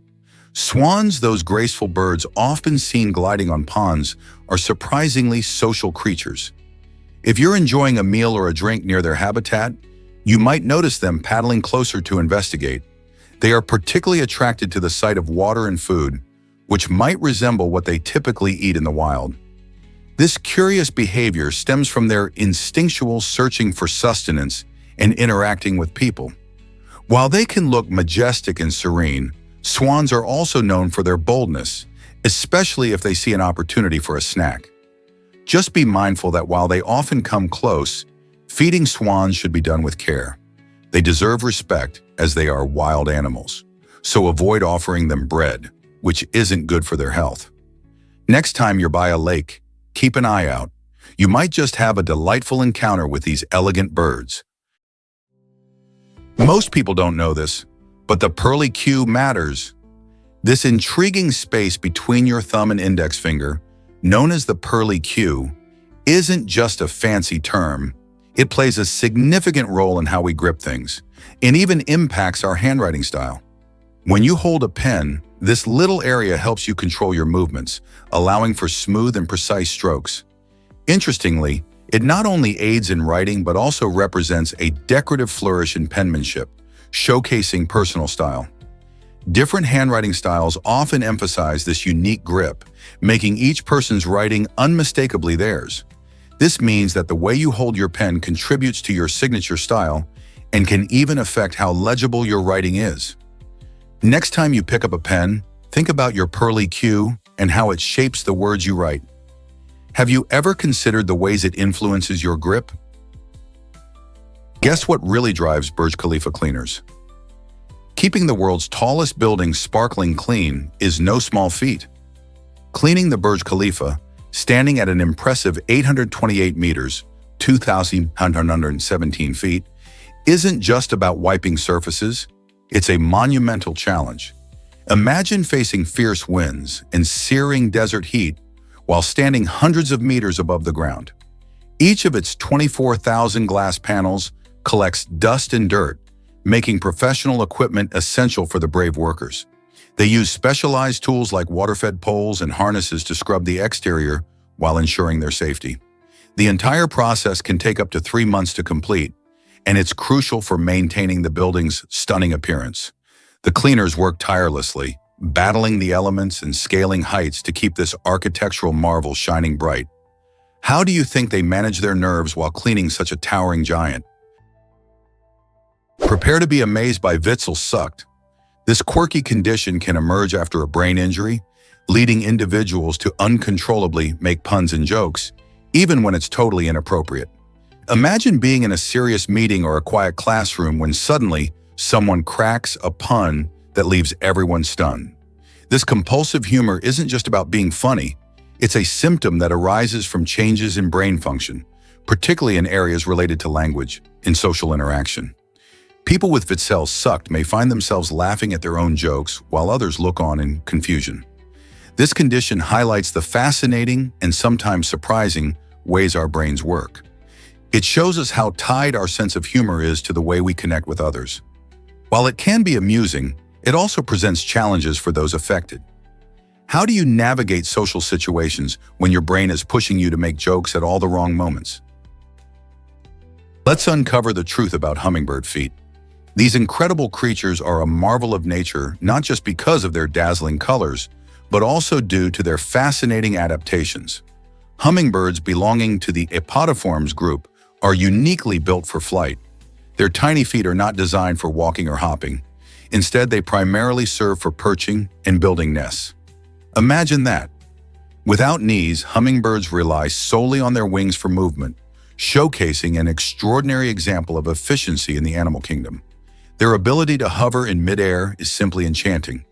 A: Swans, those graceful birds often seen gliding on ponds, are surprisingly social creatures. If you're enjoying a meal or a drink near their habitat, you might notice them paddling closer to investigate. They are particularly attracted to the sight of water and food, which might resemble what they typically eat in the wild. This curious behavior stems from their instinctual searching for sustenance and interacting with people. While they can look majestic and serene, swans are also known for their boldness, especially if they see an opportunity for a snack. Just be mindful that while they often come close, feeding swans should be done with care. They deserve respect as they are wild animals, so avoid offering them bread, which isn't good for their health. Next time you're by a lake, keep an eye out. You might just have a delightful encounter with these elegant birds. Most people don't know this, but the pearly Q matters. This intriguing space between your thumb and index finger, known as the pearly Q, isn't just a fancy term. It plays a significant role in how we grip things, and even impacts our handwriting style. When you hold a pen, this little area helps you control your movements, allowing for smooth and precise strokes. Interestingly, it not only aids in writing but also represents a decorative flourish in penmanship, showcasing personal style. Different handwriting styles often emphasize this unique grip, making each person's writing unmistakably theirs. This means that the way you hold your pen contributes to your signature style and can even affect how legible your writing is. Next time you pick up a pen, think about your pearly Q and how it shapes the words you write. Have you ever considered the ways it influences your grip? Guess what really drives Burj Khalifa cleaners? Keeping the world's tallest building sparkling clean is no small feat. Cleaning the Burj Khalifa, standing at an impressive 828 meters, 2,117 feet, isn't just about wiping surfaces, it's a monumental challenge. Imagine facing fierce winds and searing desert heat while standing hundreds of meters above the ground. Each of its 24,000 glass panels collects dust and dirt, making professional equipment essential for the brave workers. They use specialized tools like water-fed poles and harnesses to scrub the exterior while ensuring their safety. The entire process can take up to 3 months to complete, and it's crucial for maintaining the building's stunning appearance. The cleaners work tirelessly, battling the elements and scaling heights to keep this architectural marvel shining bright. How do you think they manage their nerves while cleaning such a towering giant? Prepare to be amazed by Witzel sucked. This quirky condition can emerge after a brain injury, leading individuals to uncontrollably make puns and jokes, even when it's totally inappropriate. Imagine being in a serious meeting or a quiet classroom when suddenly someone cracks a pun that leaves everyone stunned. This compulsive humor isn't just about being funny, it's a symptom that arises from changes in brain function, particularly in areas related to language and social interaction. People with Witzel sucked may find themselves laughing at their own jokes while others look on in confusion. This condition highlights the fascinating and sometimes surprising ways our brains work. It shows us how tied our sense of humor is to the way we connect with others. While it can be amusing, it also presents challenges for those affected. How do you navigate social situations when your brain is pushing you to make jokes at all the wrong moments? Let's uncover the truth about hummingbird feet. These incredible creatures are a marvel of nature not just because of their dazzling colors, but also due to their fascinating adaptations. Hummingbirds belonging to the Apodiformes group are uniquely built for flight. Their tiny feet are not designed for walking or hopping. Instead, they primarily serve for perching and building nests. Imagine that. Without knees, hummingbirds rely solely on their wings for movement, showcasing an extraordinary example of efficiency in the animal kingdom. Their ability to hover in midair is simply enchanting,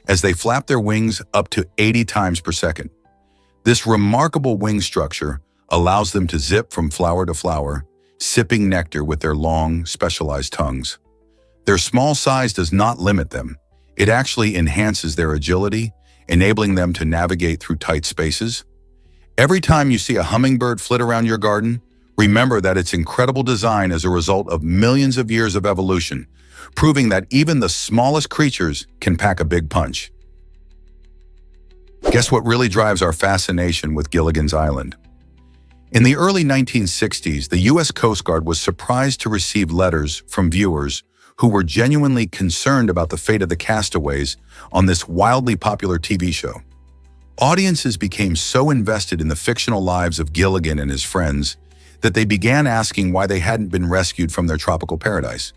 A: as they flap their wings up to 80 times per second. This remarkable wing structure allows them to zip from flower to flower, sipping nectar with their long, specialized tongues. Their small size does not limit them. It actually enhances their agility, enabling them to navigate through tight spaces. Every time you see a hummingbird flit around your garden, remember that its incredible design is a result of millions of years of evolution, proving that even the smallest creatures can pack a big punch. Guess what really drives our fascination with Gilligan's Island? In the early 1960s, the U.S. Coast Guard was surprised to receive letters from viewers who were genuinely concerned about the fate of the castaways on this wildly popular TV show. Audiences became so invested in the fictional lives of Gilligan and his friends that they began asking why they hadn't been rescued from their tropical paradise.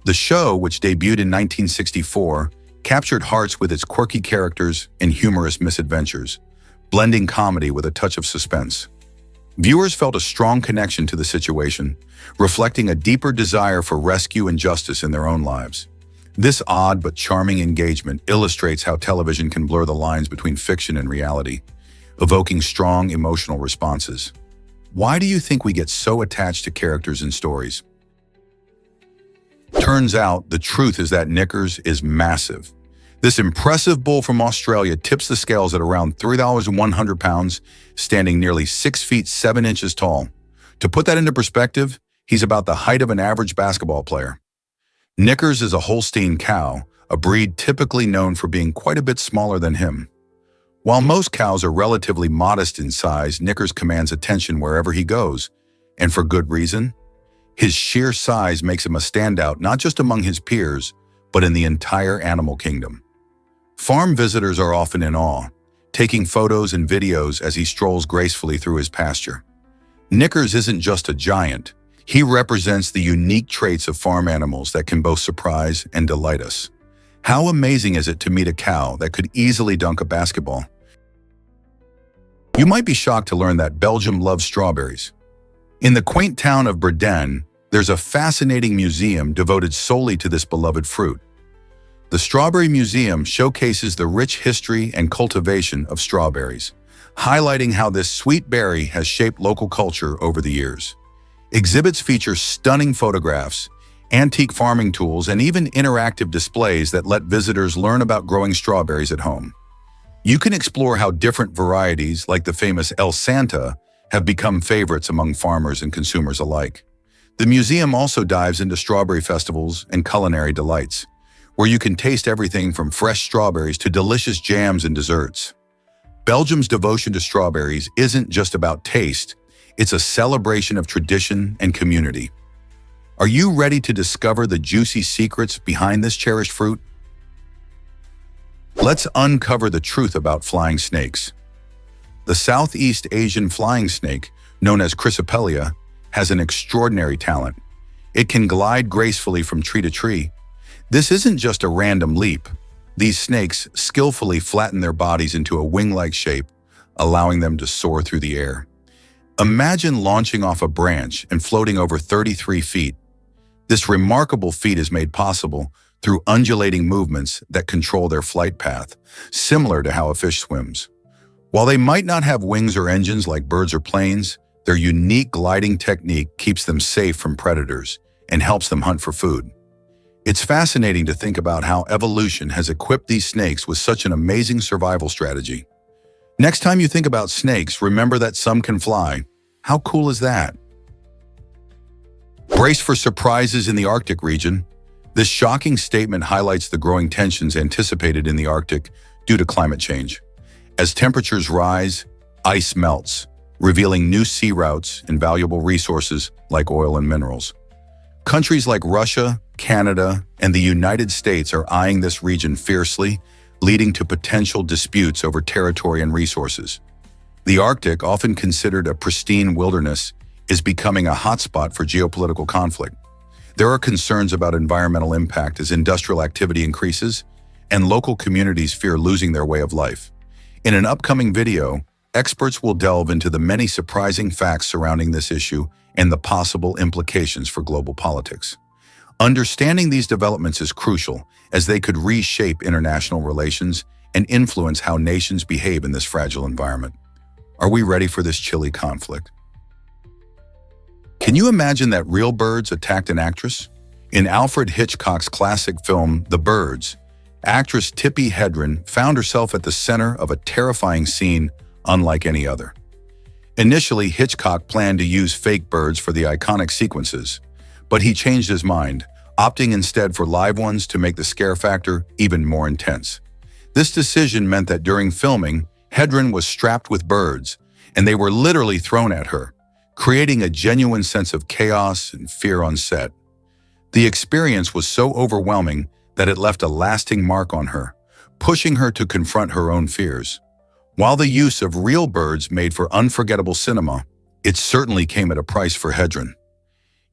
A: The show, which debuted in 1964, captured hearts with its quirky characters and humorous misadventures, blending comedy with a touch of suspense. Viewers felt a strong connection to the situation, reflecting a deeper desire for rescue and justice in their own lives. This odd but charming engagement illustrates how television can blur the lines between fiction and reality, evoking strong emotional responses. Why do you think we get so attached to characters and stories? Turns out, the truth is that Knickers is massive. This impressive bull from Australia tips the scales at around 3,100 pounds, standing nearly 6 feet 7 inches tall. To put that into perspective, he's about the height of an average basketball player. Knickers is a Holstein cow, a breed typically known for being quite a bit smaller than him. While most cows are relatively modest in size, Knickers commands attention wherever he goes, and for good reason. His sheer size makes him a standout not just among his peers, but in the entire animal kingdom. Farm visitors are often in awe, taking photos and videos as he strolls gracefully through his pasture. Knickers isn't just a giant, he represents the unique traits of farm animals that can both surprise and delight us. How amazing is it to meet a cow that could easily dunk a basketball? You might be shocked to learn that Belgium loves strawberries. In the quaint town of Breden, there's a fascinating museum devoted solely to this beloved fruit. The Strawberry Museum showcases the rich history and cultivation of strawberries, highlighting how this sweet berry has shaped local culture over the years. Exhibits feature stunning photographs, antique farming tools, and even interactive displays that let visitors learn about growing strawberries at home. You can explore how different varieties, like the famous El Santa, have become favorites among farmers and consumers alike. The museum also dives into strawberry festivals and culinary delights, where you can taste everything from fresh strawberries to delicious jams and desserts. Belgium's devotion to strawberries isn't just about taste, it's a celebration of tradition and community. Are you ready to discover the juicy secrets behind this cherished fruit? Let's uncover the truth about flying snakes. The Southeast Asian flying snake, known as Chrysopelea, has an extraordinary talent. It can glide gracefully from tree to tree. This isn't just a random leap. These snakes skillfully flatten their bodies into a wing-like shape, allowing them to soar through the air. Imagine launching off a branch and floating over 33 feet. This remarkable feat is made possible through undulating movements that control their flight path, similar to how a fish swims. While they might not have wings or engines like birds or planes, their unique gliding technique keeps them safe from predators and helps them hunt for food. It's fascinating to think about how evolution has equipped these snakes with such an amazing survival strategy. Next time you think about snakes, remember that some can fly. How cool is that? Brace for surprises in the Arctic region. This shocking statement highlights the growing tensions anticipated in the Arctic due to climate change. As temperatures rise, ice melts, revealing new sea routes and valuable resources like oil and minerals. Countries like Russia, Canada, and the United States are eyeing this region fiercely, leading to potential disputes over territory and resources. The Arctic, often considered a pristine wilderness, is becoming a hotspot for geopolitical conflict. There are concerns about environmental impact as industrial activity increases, and local communities fear losing their way of life. In an upcoming video, experts will delve into the many surprising facts surrounding this issue and the possible implications for global politics. Understanding these developments is crucial, as they could reshape international relations and influence how nations behave in this fragile environment. Are we ready for this chilly conflict? Can you imagine that real birds attacked an actress? In Alfred Hitchcock's classic film, The Birds, actress Tippi Hedren found herself at the center of a terrifying scene unlike any other. Initially, Hitchcock planned to use fake birds for the iconic sequences, but he changed his mind, opting instead for live ones to make the scare factor even more intense. This decision meant that during filming, Hedren was strapped with birds, and they were literally thrown at her, creating a genuine sense of chaos and fear on set. The experience was so overwhelming that it left a lasting mark on her, pushing her to confront her own fears. While the use of real birds made for unforgettable cinema, it certainly came at a price for Hedren.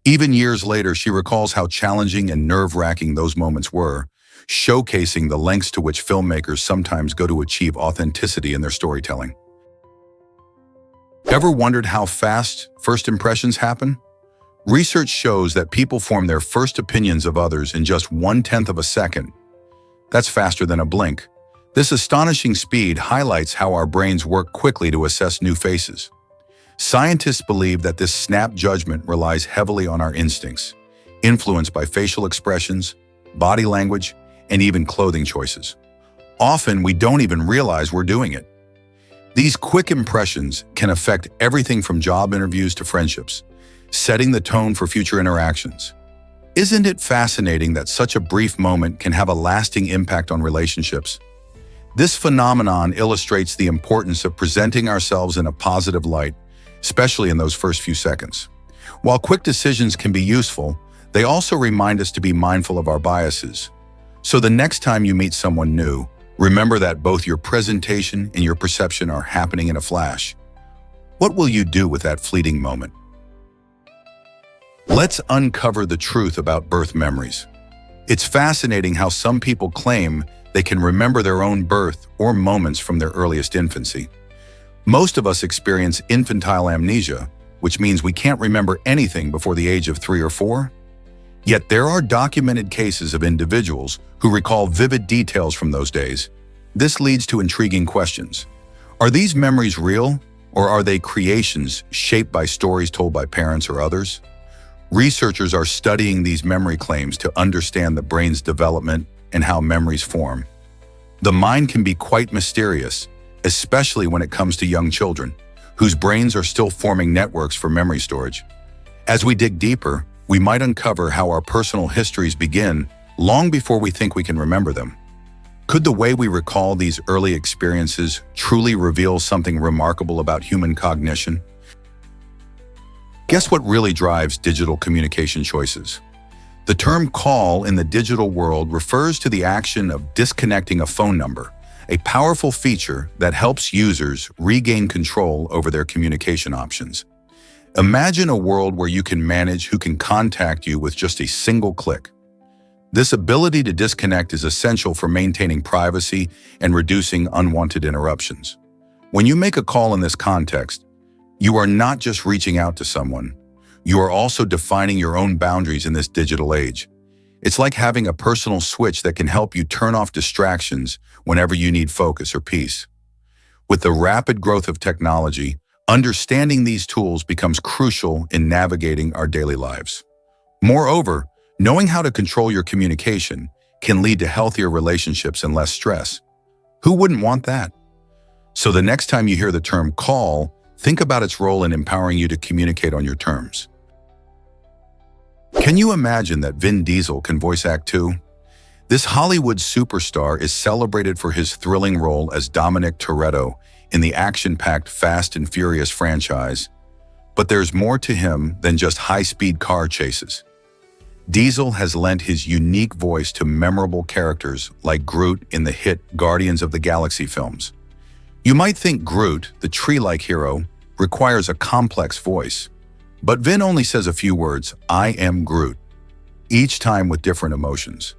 A: Even years later, she recalls how challenging and nerve-wracking those moments were, showcasing the lengths to which filmmakers sometimes go to achieve authenticity in their storytelling. Ever wondered how fast first impressions happen? Research shows that people form their first opinions of others in just 1/10 of a second. That's faster than a blink. This astonishing speed highlights how our brains work quickly to assess new faces. Scientists believe that this snap judgment relies heavily on our instincts, influenced by facial expressions, body language, and even clothing choices. Often, we don't even realize we're doing it. These quick impressions can affect everything from job interviews to friendships, setting the tone for future interactions. Isn't it fascinating that such a brief moment can have a lasting impact on relationships? This phenomenon illustrates the importance of presenting ourselves in a positive light, especially in those first few seconds. While quick decisions can be useful, they also remind us to be mindful of our biases. So the next time you meet someone new, remember that both your presentation and your perception are happening in a flash. What will you do with that fleeting moment? Let's uncover the truth about birth memories. It's fascinating how some people claim they can remember their own birth or moments from their earliest infancy. Most of us experience infantile amnesia, which means we can't remember anything before the age of 3 or 4. Yet there are documented cases of individuals who recall vivid details from those days. This leads to intriguing questions. Are these memories real, or are they creations shaped by stories told by parents or others? Researchers are studying these memory claims to understand the brain's development and how memories form. The mind can be quite mysterious, especially when it comes to young children, whose brains are still forming networks for memory storage. As we dig deeper, we might uncover how our personal histories begin long before we think we can remember them. Could the way we recall these early experiences truly reveal something remarkable about human cognition? Guess what really drives digital communication choices? The term call in the digital world refers to the action of disconnecting a phone number, a powerful feature that helps users regain control over their communication options. Imagine a world where you can manage who can contact you with just a single click. This ability to disconnect is essential for maintaining privacy and reducing unwanted interruptions. When you make a call in this context, you are not just reaching out to someone. You are also defining your own boundaries in this digital age. It's like having a personal switch that can help you turn off distractions whenever you need focus or peace. With the rapid growth of technology, understanding these tools becomes crucial in navigating our daily lives. Moreover, knowing how to control your communication can lead to healthier relationships and less stress. Who wouldn't want that? So the next time you hear the term call, think about its role in empowering you to communicate on your terms. Can you imagine that Vin Diesel can voice act too? This Hollywood superstar is celebrated for his thrilling role as Dominic Toretto in the action-packed Fast and Furious franchise. But there's more to him than just high-speed car chases. Diesel has lent his unique voice to memorable characters like Groot in the hit Guardians of the Galaxy films. You might think Groot, the tree-like hero, requires a complex voice. But Vin only says a few words, "I am Groot," each time with different emotions.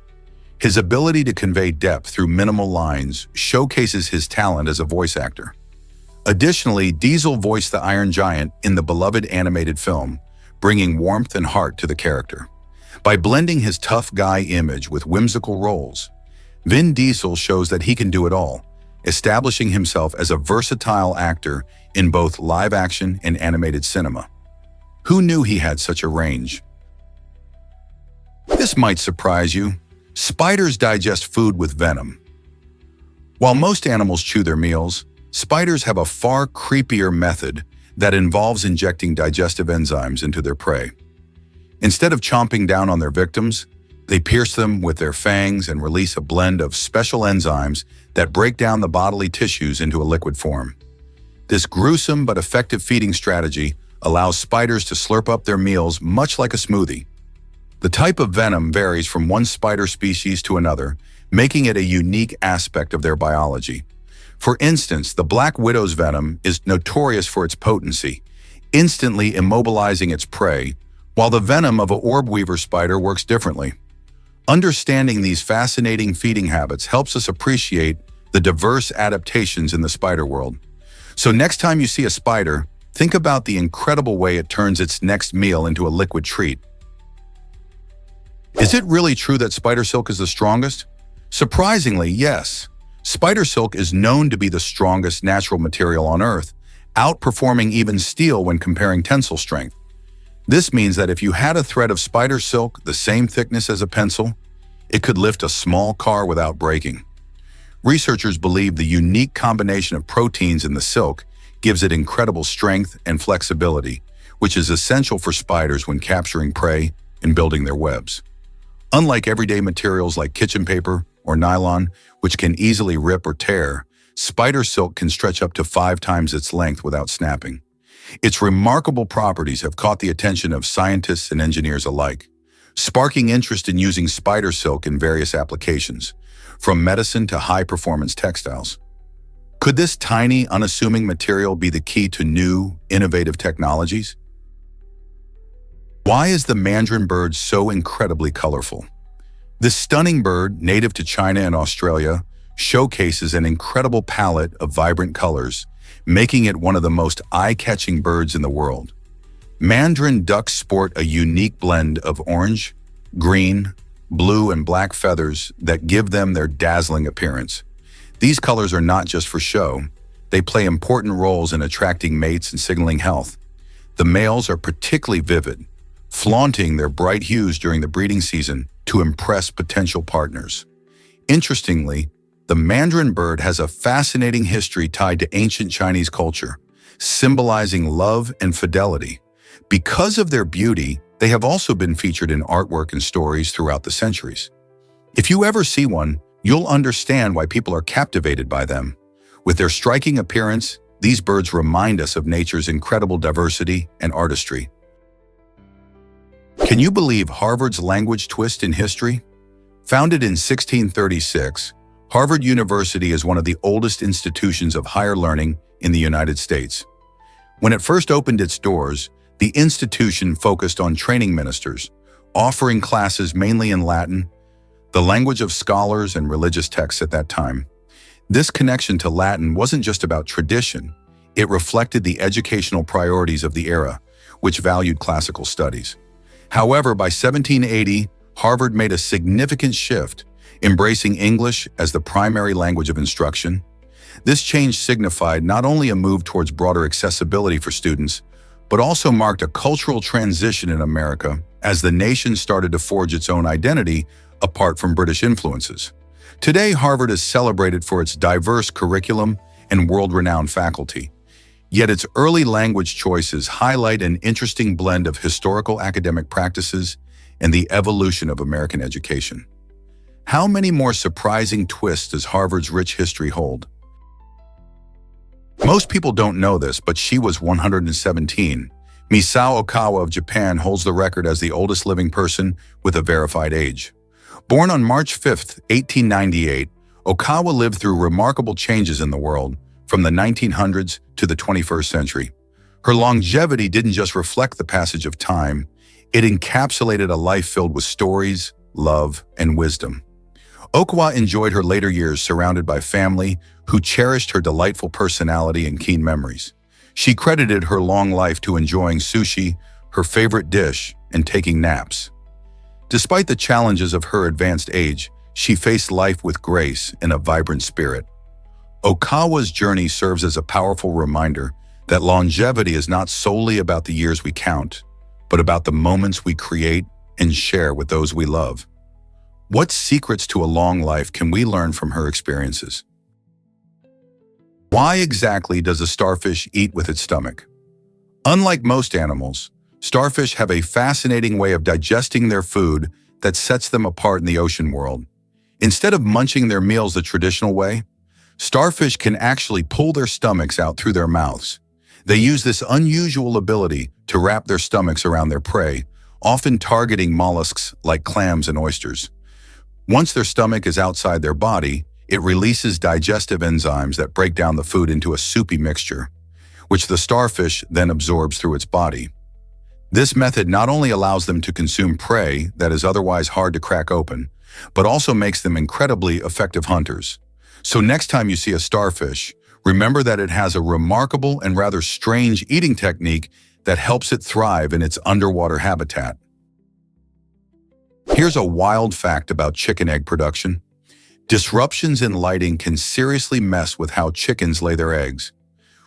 A: His ability to convey depth through minimal lines showcases his talent as a voice actor. Additionally, Diesel voiced the Iron Giant in the beloved animated film, bringing warmth and heart to the character. By blending his tough guy image with whimsical roles, Vin Diesel shows that he can do it all, establishing himself as a versatile actor in both live-action and animated cinema. Who knew he had such a range? This might surprise you. Spiders digest food with venom. While most animals chew their meals, spiders have a far creepier method that involves injecting digestive enzymes into their prey. Instead of chomping down on their victims, they pierce them with their fangs and release a blend of special enzymes that break down the bodily tissues into a liquid form. This gruesome but effective feeding strategy allows spiders to slurp up their meals much like a smoothie. The type of venom varies from one spider species to another, making it a unique aspect of their biology. For instance, the black widow's venom is notorious for its potency, instantly immobilizing its prey, while the venom of a orb weaver spider works differently. Understanding these fascinating feeding habits helps us appreciate the diverse adaptations in the spider world. So next time you see a spider, think about the incredible way it turns its next meal into a liquid treat. Is it really true that spider silk is the strongest? Surprisingly, yes. Spider silk is known to be the strongest natural material on Earth, outperforming even steel when comparing tensile strength. This means that if you had a thread of spider silk the same thickness as a pencil, it could lift a small car without breaking. Researchers believe the unique combination of proteins in the silk gives it incredible strength and flexibility, which is essential for spiders when capturing prey and building their webs. Unlike everyday materials like kitchen paper or nylon, which can easily rip or tear, spider silk can stretch up to 5 times its length without snapping. Its remarkable properties have caught the attention of scientists and engineers alike, sparking interest in using spider silk in various applications, from medicine to high-performance textiles. Could this tiny, unassuming material be the key to new, innovative technologies? Why is the mandarin bird so incredibly colorful? This stunning bird, native to China and Australia, showcases an incredible palette of vibrant colors, making it one of the most eye-catching birds in the world. Mandarin ducks sport a unique blend of orange, green, blue, and black feathers that give them their dazzling appearance. These colors are not just for show. They play important roles in attracting mates and signaling health. The males are particularly vivid, flaunting their bright hues during the breeding season to impress potential partners. Interestingly, the mandarin bird has a fascinating history tied to ancient Chinese culture, symbolizing love and fidelity. Because of their beauty, they have also been featured in artwork and stories throughout the centuries. If you ever see one, you'll understand why people are captivated by them. With their striking appearance, these birds remind us of nature's incredible diversity and artistry. Can you believe Harvard's language twist in history? Founded in 1636, Harvard University is one of the oldest institutions of higher learning in the United States. When it first opened its doors, The institution focused on training ministers, offering classes mainly in Latin, the language of scholars and religious texts at that time. This connection to Latin wasn't just about tradition, it reflected the educational priorities of the era, which valued classical studies. However, by 1780, Harvard made a significant shift, embracing English as the primary language of instruction. This change signified not only a move towards broader accessibility for students, but also marked a cultural transition in America as the nation started to forge its own identity apart from British influences. Today, Harvard is celebrated for its diverse curriculum and world-renowned faculty. Yet its early language choices highlight an interesting blend of historical academic practices and the evolution of American education. How many more surprising twists does Harvard's rich history hold? Most people don't know this, but she was 117. Misao Okawa of Japan holds the record as the oldest living person with a verified age. Born on March 5, 1898, Okawa lived through remarkable changes in the world, from the 1900s to the 21st century. Her longevity didn't just reflect the passage of time, it encapsulated a life filled with stories, love, and wisdom. Okawa enjoyed her later years surrounded by family who cherished her delightful personality and keen memories. She credited her long life to enjoying sushi, her favorite dish, and taking naps. Despite the challenges of her advanced age, she faced life with grace and a vibrant spirit. Okawa's journey serves as a powerful reminder that longevity is not solely about the years we count, but about the moments we create and share with those we love. What secrets to a long life can we learn from her experiences? Why exactly does a starfish eat with its stomach? Unlike most animals, starfish have a fascinating way of digesting their food that sets them apart in the ocean world. Instead of munching their meals the traditional way, starfish can actually pull their stomachs out through their mouths. They use this unusual ability to wrap their stomachs around their prey, often targeting mollusks like clams and oysters. Once their stomach is outside their body, it releases digestive enzymes that break down the food into a soupy mixture, which the starfish then absorbs through its body. This method not only allows them to consume prey that is otherwise hard to crack open, but also makes them incredibly effective hunters. So next time you see a starfish, remember that it has a remarkable and rather strange eating technique that helps it thrive in its underwater habitat. Here's a wild fact about chicken egg production. Disruptions in lighting can seriously mess with how chickens lay their eggs.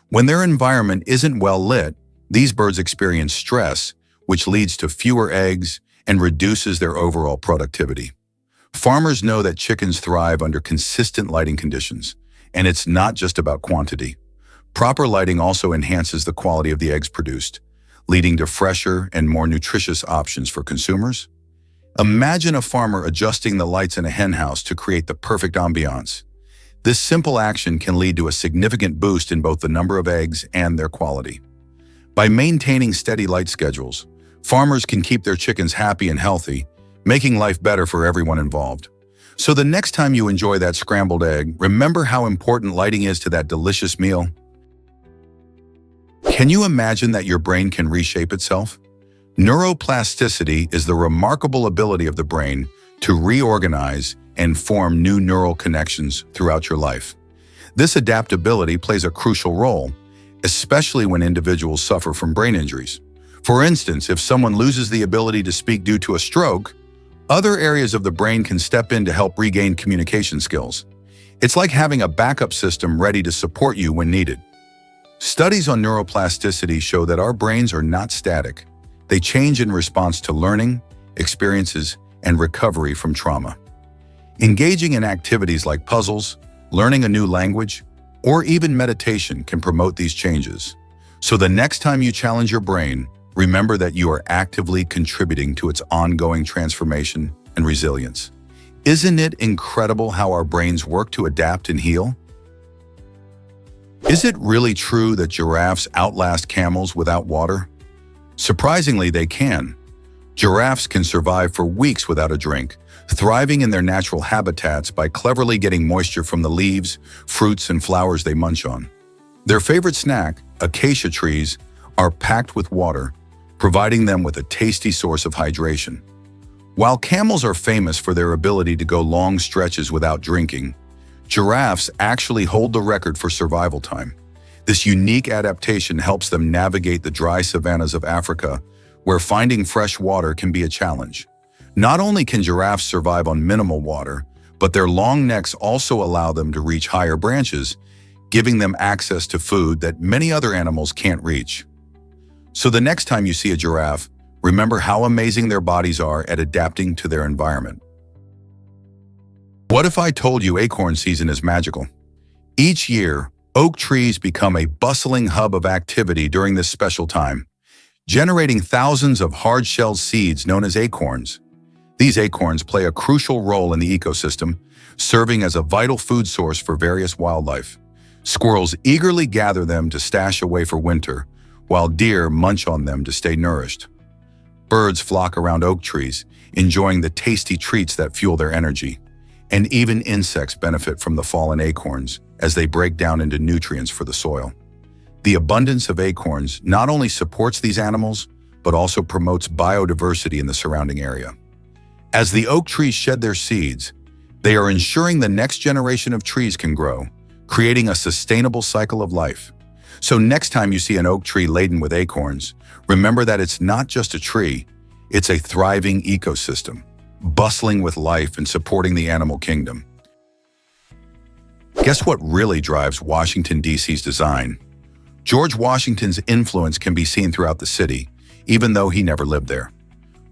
A: When their environment isn't well lit, these birds experience stress, which leads to fewer eggs and reduces their overall productivity. Farmers know that chickens thrive under consistent lighting conditions, and it's not just about quantity. Proper lighting also enhances the quality of the eggs produced, leading to fresher and more nutritious options for consumers. Imagine a farmer adjusting the lights in a henhouse to create the perfect ambiance. This simple action can lead to a significant boost in both the number of eggs and their quality. By maintaining steady light schedules, farmers can keep their chickens happy and healthy, making life better for everyone involved. So the next time you enjoy that scrambled egg, remember how important lighting is to that delicious meal. Can you imagine that your brain can reshape itself? Neuroplasticity is the remarkable ability of the brain to reorganize and form new neural connections throughout your life. This adaptability plays a crucial role, especially when individuals suffer from brain injuries. For instance, if someone loses the ability to speak due to a stroke, other areas of the brain can step in to help regain communication skills. It's like having a backup system ready to support you when needed. Studies on neuroplasticity show that our brains are not static. They change in response to learning, experiences, and recovery from trauma. Engaging in activities like puzzles, learning a new language, or even meditation can promote these changes. So the next time you challenge your brain, remember that you are actively contributing to its ongoing transformation and resilience. Isn't it incredible how our brains work to adapt and heal? Is it really true that giraffes outlast camels without water? Surprisingly, they can. Giraffes can survive for weeks without a drink, thriving in their natural habitats by cleverly getting moisture from the leaves, fruits, and flowers they munch on. Their favorite snack, acacia trees, are packed with water, providing them with a tasty source of hydration. While camels are famous for their ability to go long stretches without drinking, giraffes actually hold the record for survival time. This unique adaptation helps them navigate the dry savannas of Africa, where finding fresh water can be a challenge. Not only can giraffes survive on minimal water, but their long necks also allow them to reach higher branches, giving them access to food that many other animals can't reach. So the next time you see a giraffe, remember how amazing their bodies are at adapting to their environment. What if I told you acorn season is magical? Each year, oak trees become a bustling hub of activity during this special time, generating thousands of hard-shelled seeds known as acorns. These acorns play a crucial role in the ecosystem, serving as a vital food source for various wildlife. Squirrels eagerly gather them to stash away for winter, while deer munch on them to stay nourished. Birds flock around oak trees, enjoying the tasty treats that fuel their energy. And even insects benefit from the fallen acorns as they break down into nutrients for the soil. The abundance of acorns not only supports these animals, but also promotes biodiversity in the surrounding area. As the oak trees shed their seeds, they are ensuring the next generation of trees can grow, creating a sustainable cycle of life. So next time you see an oak tree laden with acorns, remember that it's not just a tree, it's a thriving ecosystem, bustling with life and supporting the animal kingdom. Guess what really drives Washington, D.C.'s design? George Washington's influence can be seen throughout the city, even though he never lived there.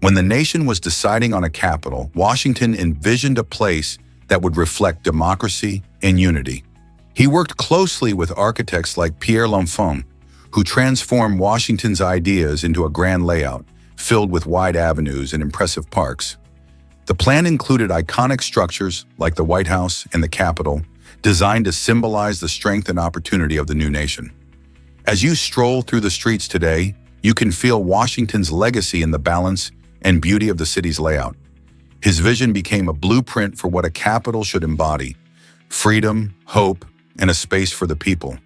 A: When the nation was deciding on a capital, Washington envisioned a place that would reflect democracy and unity. He worked closely with architects like Pierre L'Enfant, who transformed Washington's ideas into a grand layout, filled with wide avenues and impressive parks. The plan included iconic structures like the White House and the Capitol, designed to symbolize the strength and opportunity of the new nation. As you stroll through the streets today, you can feel Washington's legacy in the balance and beauty of the city's layout. His vision became a blueprint for what a capital should embody: freedom, hope, and a space for the people.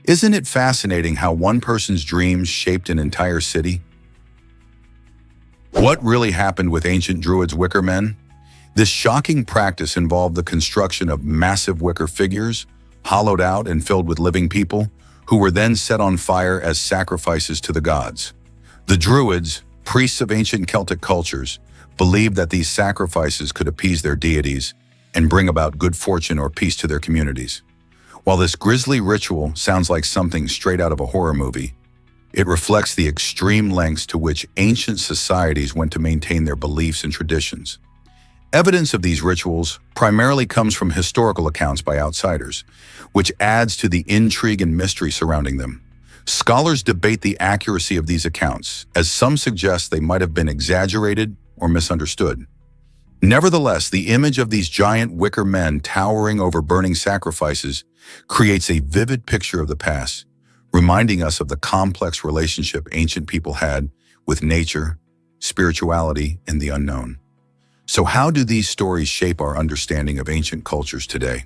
A: Isn't it fascinating how one person's dreams shaped an entire city? What really happened with ancient Druids' wicker men? This shocking practice involved the construction of massive wicker figures, hollowed out and filled with living people, who were then set on fire as sacrifices to the gods. The Druids, priests of ancient Celtic cultures, believed that these sacrifices could appease their deities and bring about good fortune or peace to their communities. While this grisly ritual sounds like something straight out of a horror movie, it reflects the extreme lengths to which ancient societies went to maintain their beliefs and traditions. Evidence of these rituals primarily comes from historical accounts by outsiders, which adds to the intrigue and mystery surrounding them. Scholars debate the accuracy of these accounts, as some suggest they might have been exaggerated or misunderstood. Nevertheless, the image of these giant wicker men towering over burning sacrifices creates a vivid picture of the past, reminding us of the complex relationship ancient people had with nature, spirituality, and the unknown. So how do these stories shape our understanding of ancient cultures today?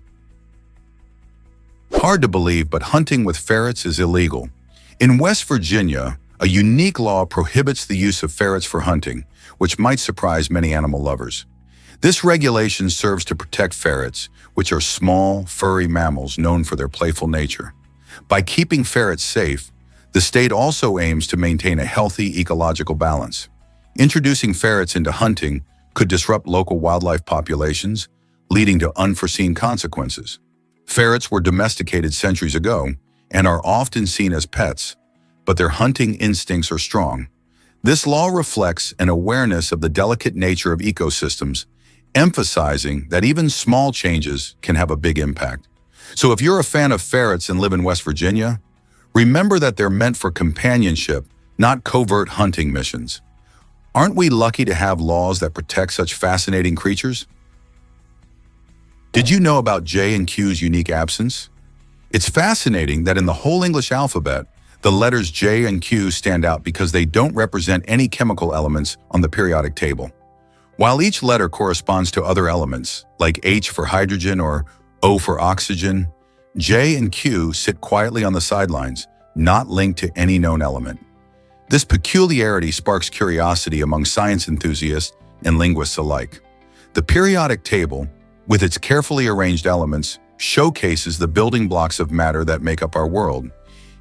A: Hard to believe, but hunting with ferrets is illegal. In West Virginia, a unique law prohibits the use of ferrets for hunting, which might surprise many animal lovers. This regulation serves to protect ferrets, which are small, furry mammals known for their playful nature. By keeping ferrets safe, the state also aims to maintain a healthy ecological balance. Introducing ferrets into hunting could disrupt local wildlife populations, leading to unforeseen consequences. Ferrets were domesticated centuries ago and are often seen as pets, but their hunting instincts are strong. This law reflects an awareness of the delicate nature of ecosystems, emphasizing that even small changes can have a big impact. So if you're a fan of ferrets and live in West Virginia, remember that they're meant for companionship, not covert hunting missions. Aren't we lucky to have laws that protect such fascinating creatures? Did you know about J and Q's unique absence? It's fascinating that in the whole English alphabet, the letters J and Q stand out because they don't represent any chemical elements on the periodic table. While each letter corresponds to other elements, like H for hydrogen or O for oxygen, J and Q sit quietly on the sidelines, not linked to any known element. This peculiarity sparks curiosity among science enthusiasts and linguists alike. The periodic table, with its carefully arranged elements, showcases the building blocks of matter that make up our world.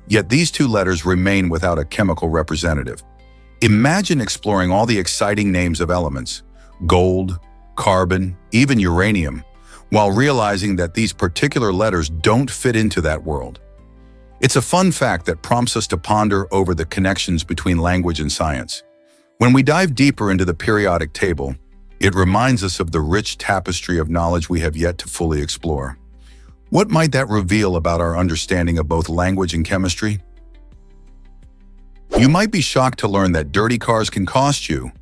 A: Yet these two letters remain without a chemical representative. Imagine exploring all the exciting names of elements, gold, carbon, even uranium, while realizing that these particular letters don't fit into that world. It's a fun fact that prompts us to ponder over the connections between language and science. When we dive deeper into the periodic table, it reminds us of the rich tapestry of knowledge we have yet to fully explore. What might that reveal about our understanding of both language and chemistry? You might be shocked to learn that dirty cars can cost you.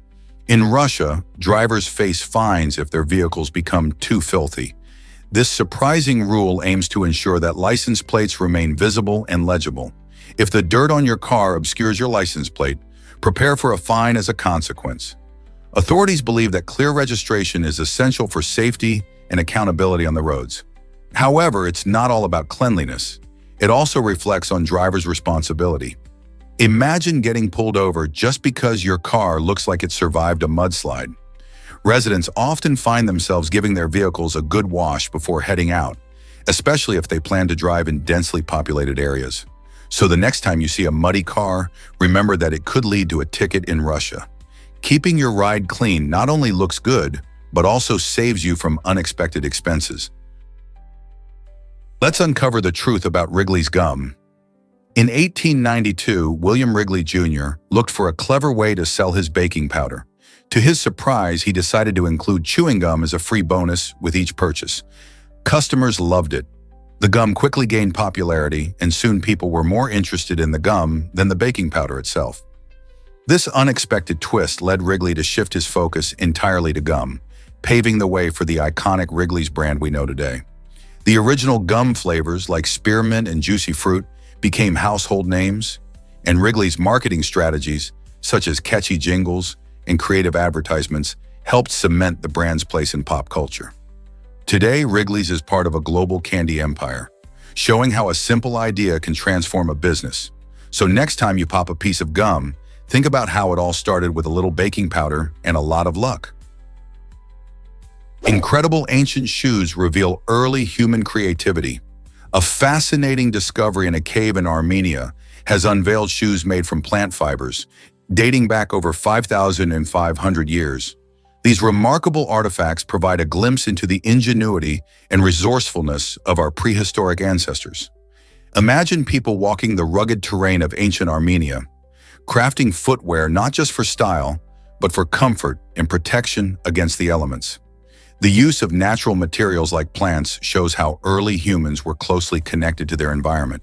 A: In Russia, drivers face fines if their vehicles become too filthy. This surprising rule aims to ensure that license plates remain visible and legible. If the dirt on your car obscures your license plate, prepare for a fine as a consequence. Authorities believe that clear registration is essential for safety and accountability on the roads. However, it's not all about cleanliness. It also reflects on drivers' responsibility. Imagine getting pulled over just because your car looks like it survived a mudslide. Residents often find themselves giving their vehicles a good wash before heading out, especially if they plan to drive in densely populated areas. So the next time you see a muddy car, remember that it could lead to a ticket in Russia. Keeping your ride clean not only looks good, but also saves you from unexpected expenses. Let's uncover the truth about Wrigley's gum. In 1892, William Wrigley Jr. looked for a clever way to sell his baking powder. To his surprise, he decided to include chewing gum as a free bonus with each purchase. Customers loved it. The gum quickly gained popularity, and soon people were more interested in the gum than the baking powder itself. This unexpected twist led Wrigley to shift his focus entirely to gum, paving the way for the iconic Wrigley's brand we know today. The original gum flavors like spearmint and juicy fruit became household names, and Wrigley's marketing strategies, such as catchy jingles and creative advertisements, helped cement the brand's place in pop culture. Today, Wrigley's is part of a global candy empire, showing how a simple idea can transform a business. So next time you pop a piece of gum, think about how it all started with a little baking powder and a lot of luck. Incredible ancient shoes reveal early human creativity. A fascinating discovery in a cave in Armenia has unveiled shoes made from plant fibers, dating back over 5,500 years. These remarkable artifacts provide a glimpse into the ingenuity and resourcefulness of our prehistoric ancestors. Imagine people walking the rugged terrain of ancient Armenia, crafting footwear not just for style, but for comfort and protection against the elements. The use of natural materials like plants shows how early humans were closely connected to their environment,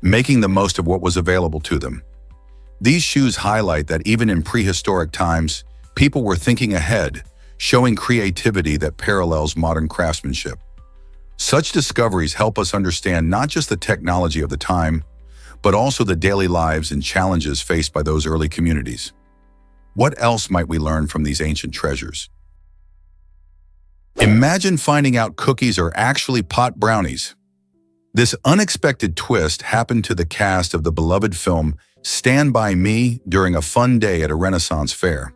A: making the most of what was available to them. These shoes highlight that even in prehistoric times, people were thinking ahead, showing creativity that parallels modern craftsmanship. Such discoveries help us understand not just the technology of the time, but also the daily lives and challenges faced by those early communities. What else might we learn from these ancient treasures? Imagine finding out cookies are actually pot brownies. This unexpected twist happened to the cast of the beloved film Stand By Me during a fun day at a Renaissance fair.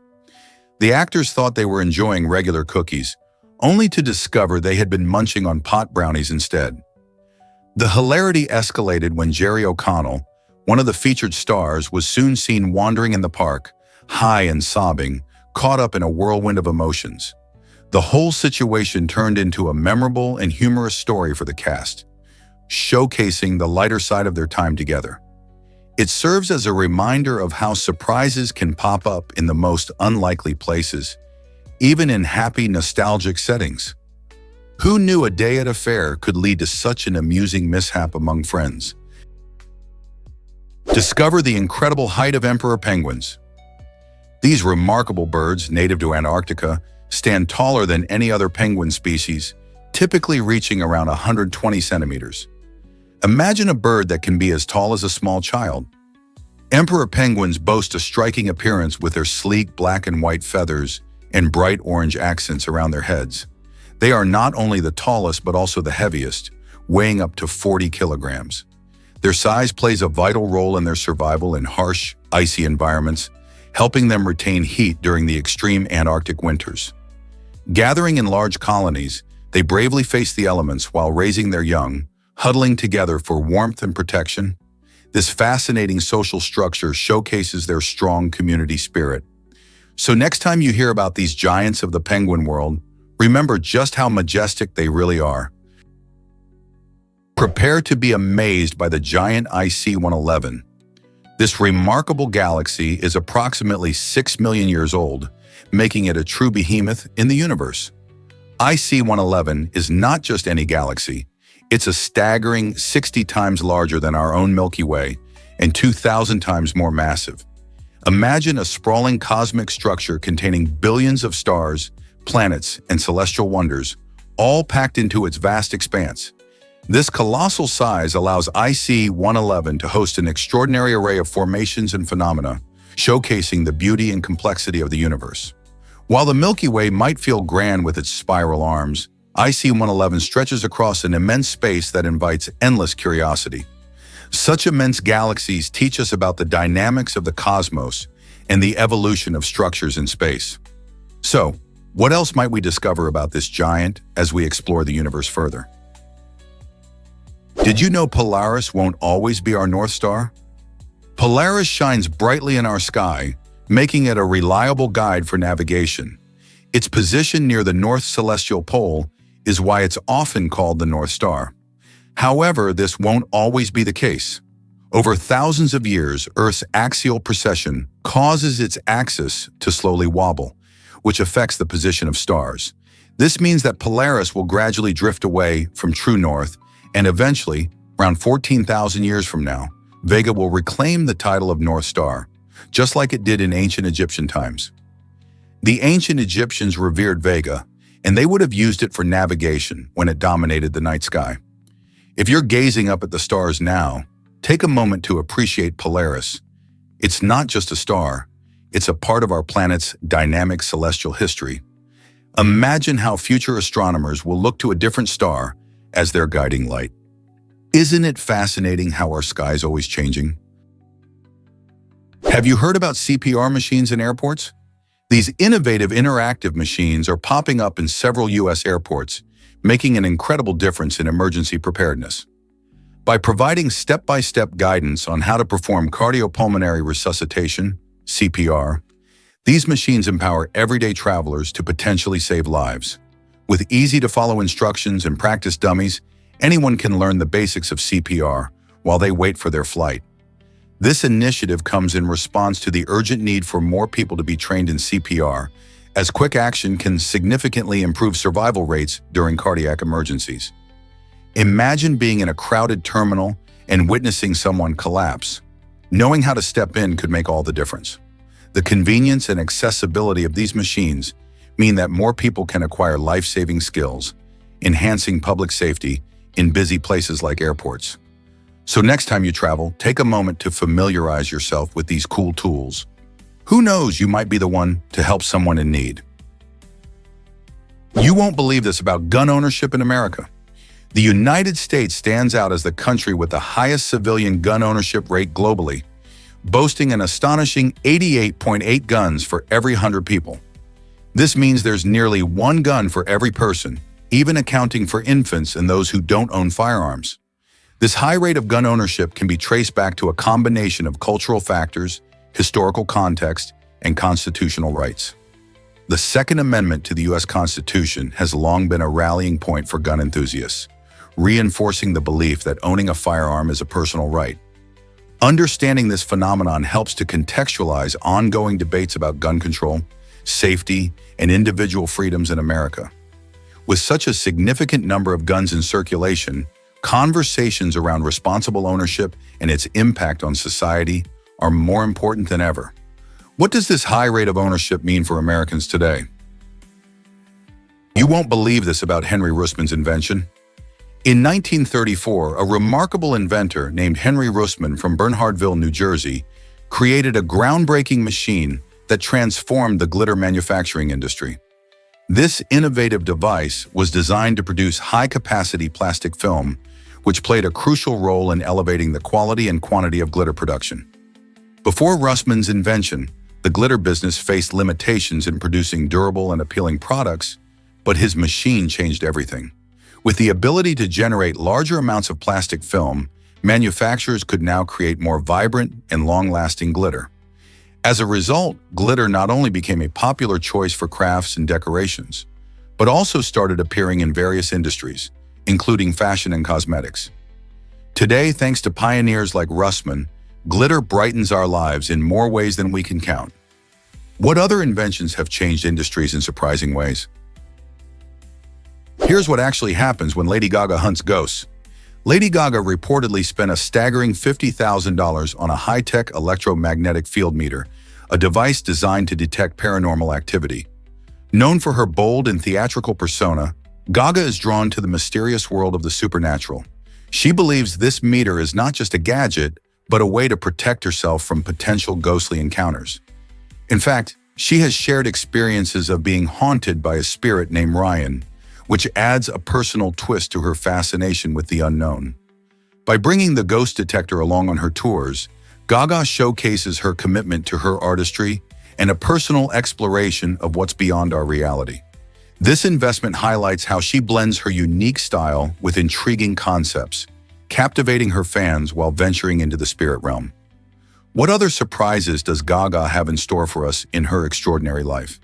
A: The actors thought they were enjoying regular cookies, only to discover they had been munching on pot brownies instead. The hilarity escalated when Jerry O'Connell, one of the featured stars, was soon seen wandering in the park, high and sobbing, caught up in a whirlwind of emotions. The whole situation turned into a memorable and humorous story for the cast, showcasing the lighter side of their time together. It serves as a reminder of how surprises can pop up in the most unlikely places, even in happy, nostalgic settings. Who knew a day at a fair could lead to such an amusing mishap among friends? Discover the incredible height of emperor penguins. These remarkable birds, native to Antarctica, stand taller than any other penguin species, typically reaching around 120 centimeters. Imagine a bird that can be as tall as a small child. Emperor penguins boast a striking appearance with their sleek black and white feathers and bright orange accents around their heads. They are not only the tallest but also the heaviest, weighing up to 40 kilograms. Their size plays a vital role in their survival in harsh, icy environments, helping them retain heat during the extreme Antarctic winters. Gathering in large colonies, they bravely face the elements while raising their young, huddling together for warmth and protection. This fascinating social structure showcases their strong community spirit. So next time you hear about these giants of the penguin world, remember just how majestic they really are. Prepare to be amazed by the giant IC-111. This remarkable galaxy is approximately 6 million years old, making it a true behemoth in the universe. IC-111 is not just any galaxy. It's a staggering 60 times larger than our own Milky Way and 2,000 times more massive. Imagine a sprawling cosmic structure containing billions of stars, planets, and celestial wonders, all packed into its vast expanse. This colossal size allows IC-111 to host an extraordinary array of formations and phenomena, showcasing the beauty and complexity of the universe. While the Milky Way might feel grand with its spiral arms, IC-111 stretches across an immense space that invites endless curiosity. Such immense galaxies teach us about the dynamics of the cosmos and the evolution of structures in space. So, what else might we discover about this giant as we explore the universe further? Did you know Polaris won't always be our North Star? Polaris shines brightly in our sky, making it a reliable guide for navigation. Its position near the North Celestial Pole is why it's often called the North Star. However, this won't always be the case. Over thousands of years, Earth's axial precession causes its axis to slowly wobble, which affects the position of stars. This means that Polaris will gradually drift away from true north, and eventually, around 14,000 years from now, Vega will reclaim the title of North Star, just like it did in ancient Egyptian times. The ancient Egyptians revered Vega, and they would have used it for navigation when it dominated the night sky. If you're gazing up at the stars now, take a moment to appreciate Polaris. It's not just a star, it's a part of our planet's dynamic celestial history. Imagine how future astronomers will look to a different star as their guiding light. Isn't it fascinating how our sky is always changing? Have you heard about CPR machines in airports? These innovative interactive machines are popping up in several U.S. airports, making an incredible difference in emergency preparedness. By providing step-by-step guidance on how to perform cardiopulmonary resuscitation, CPR, these machines empower everyday travelers to potentially save lives. With easy-to-follow instructions and practice dummies, anyone can learn the basics of CPR while they wait for their flight. This initiative comes in response to the urgent need for more people to be trained in CPR, as quick action can significantly improve survival rates during cardiac emergencies. Imagine being in a crowded terminal and witnessing someone collapse. Knowing how to step in could make all the difference. The convenience and accessibility of these machines mean that more people can acquire life-saving skills, enhancing public safety in busy places like airports. So next time you travel, take a moment to familiarize yourself with these cool tools. Who knows, you might be the one to help someone in need. You won't believe this about gun ownership in America. The United States stands out as the country with the highest civilian gun ownership rate globally, boasting an astonishing 88.8 guns for every 100 people. This means there's nearly one gun for every person, even accounting for infants and those who don't own firearms. This high rate of gun ownership can be traced back to a combination of cultural factors, historical context, and constitutional rights. The Second Amendment to the U.S. Constitution has long been a rallying point for gun enthusiasts, reinforcing the belief that owning a firearm is a personal right. Understanding this phenomenon helps to contextualize ongoing debates about gun control, safety, and individual freedoms in America. With such a significant number of guns in circulation, conversations around responsible ownership and its impact on society are more important than ever. What does this high rate of ownership mean for Americans today? You won't believe this about Henry Russman's invention. In 1934, a remarkable inventor named Henry Russman from Bernhardtville, New Jersey, created a groundbreaking machine that transformed the glitter manufacturing industry. This innovative device was designed to produce high-capacity plastic film, which played a crucial role in elevating the quality and quantity of glitter production. Before Russman's invention, the glitter business faced limitations in producing durable and appealing products, but his machine changed everything. With the ability to generate larger amounts of plastic film, manufacturers could now create more vibrant and long-lasting glitter. As a result, glitter not only became a popular choice for crafts and decorations, but also started appearing in various industries, including fashion and cosmetics. Today, thanks to pioneers like Russman, glitter brightens our lives in more ways than we can count. What other inventions have changed industries in surprising ways? Here's what actually happens when Lady Gaga hunts ghosts. Lady Gaga reportedly spent a staggering $50,000 on a high-tech electromagnetic field meter, a device designed to detect paranormal activity. Known for her bold and theatrical persona, Gaga is drawn to the mysterious world of the supernatural. She believes this meter is not just a gadget, but a way to protect herself from potential ghostly encounters. In fact, she has shared experiences of being haunted by a spirit named Ryan, which adds a personal twist to her fascination with the unknown. By bringing the ghost detector along on her tours, Gaga showcases her commitment to her artistry and a personal exploration of what's beyond our reality. This investment highlights how she blends her unique style with intriguing concepts, captivating her fans while venturing into the spirit realm. What other surprises does Gaga have in store for us in her extraordinary life?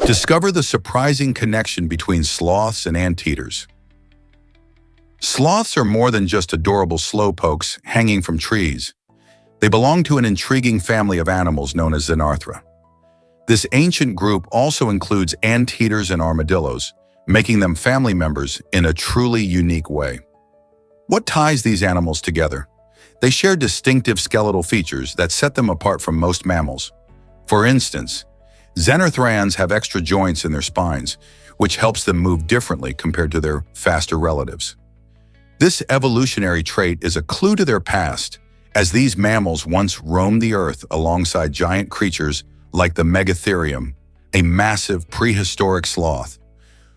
A: Discover the surprising connection between sloths and anteaters. Sloths are more than just adorable slowpokes hanging from trees. They belong to an intriguing family of animals known as Xenarthra. This ancient group also includes anteaters and armadillos, making them family members in a truly unique way. What ties these animals together? They share distinctive skeletal features that set them apart from most mammals. For instance, Xenarthrans have extra joints in their spines, which helps them move differently compared to their faster relatives. This evolutionary trait is a clue to their past, as these mammals once roamed the earth alongside giant creatures like the Megatherium, a massive prehistoric sloth.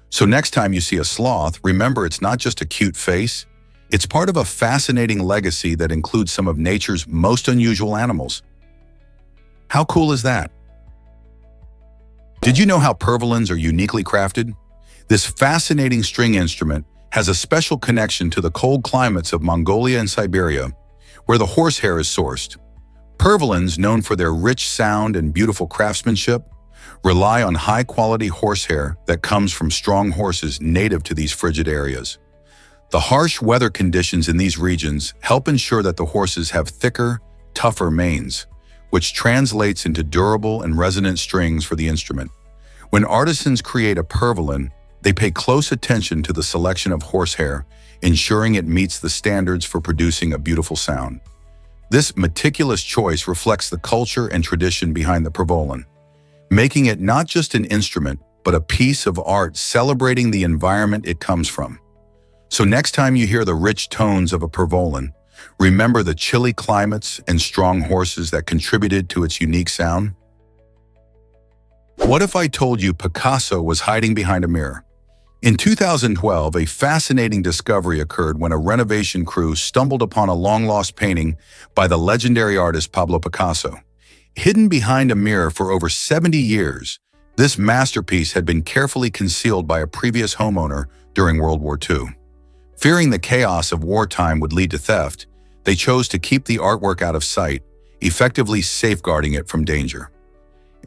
A: So next time you see a sloth, remember it's not just a cute face, it's part of a fascinating legacy that includes some of nature's most unusual animals. How cool is that? Did you know how purvillins are uniquely crafted? This fascinating string instrument has a special connection to the cold climates of Mongolia and Siberia, where the horsehair is sourced. Purvillins, known for their rich sound and beautiful craftsmanship, rely on high-quality horsehair that comes from strong horses native to these frigid areas. The harsh weather conditions in these regions help ensure that the horses have thicker, tougher manes, which translates into durable and resonant strings for the instrument. When artisans create a purvillin, they pay close attention to the selection of horsehair, ensuring it meets the standards for producing a beautiful sound. This meticulous choice reflects the culture and tradition behind the purvillin, making it not just an instrument, but a piece of art celebrating the environment it comes from. So next time you hear the rich tones of a purvillin, remember the chilly climates and strong horses that contributed to its unique sound. What if I told you Picasso was hiding behind a mirror? In 2012, a fascinating discovery occurred when a renovation crew stumbled upon a long-lost painting by the legendary artist Pablo Picasso. Hidden behind a mirror for over 70 years, this masterpiece had been carefully concealed by a previous homeowner during World War II. Fearing the chaos of wartime would lead to theft, they chose to keep the artwork out of sight, effectively safeguarding it from danger.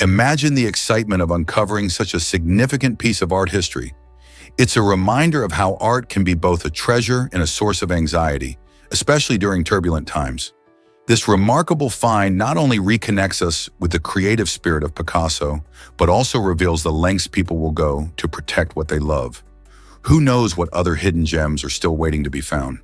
A: Imagine the excitement of uncovering such a significant piece of art history. It's a reminder of how art can be both a treasure and a source of anxiety, especially during turbulent times. This remarkable find not only reconnects us with the creative spirit of Picasso, but also reveals the lengths people will go to protect what they love. Who knows what other hidden gems are still waiting to be found?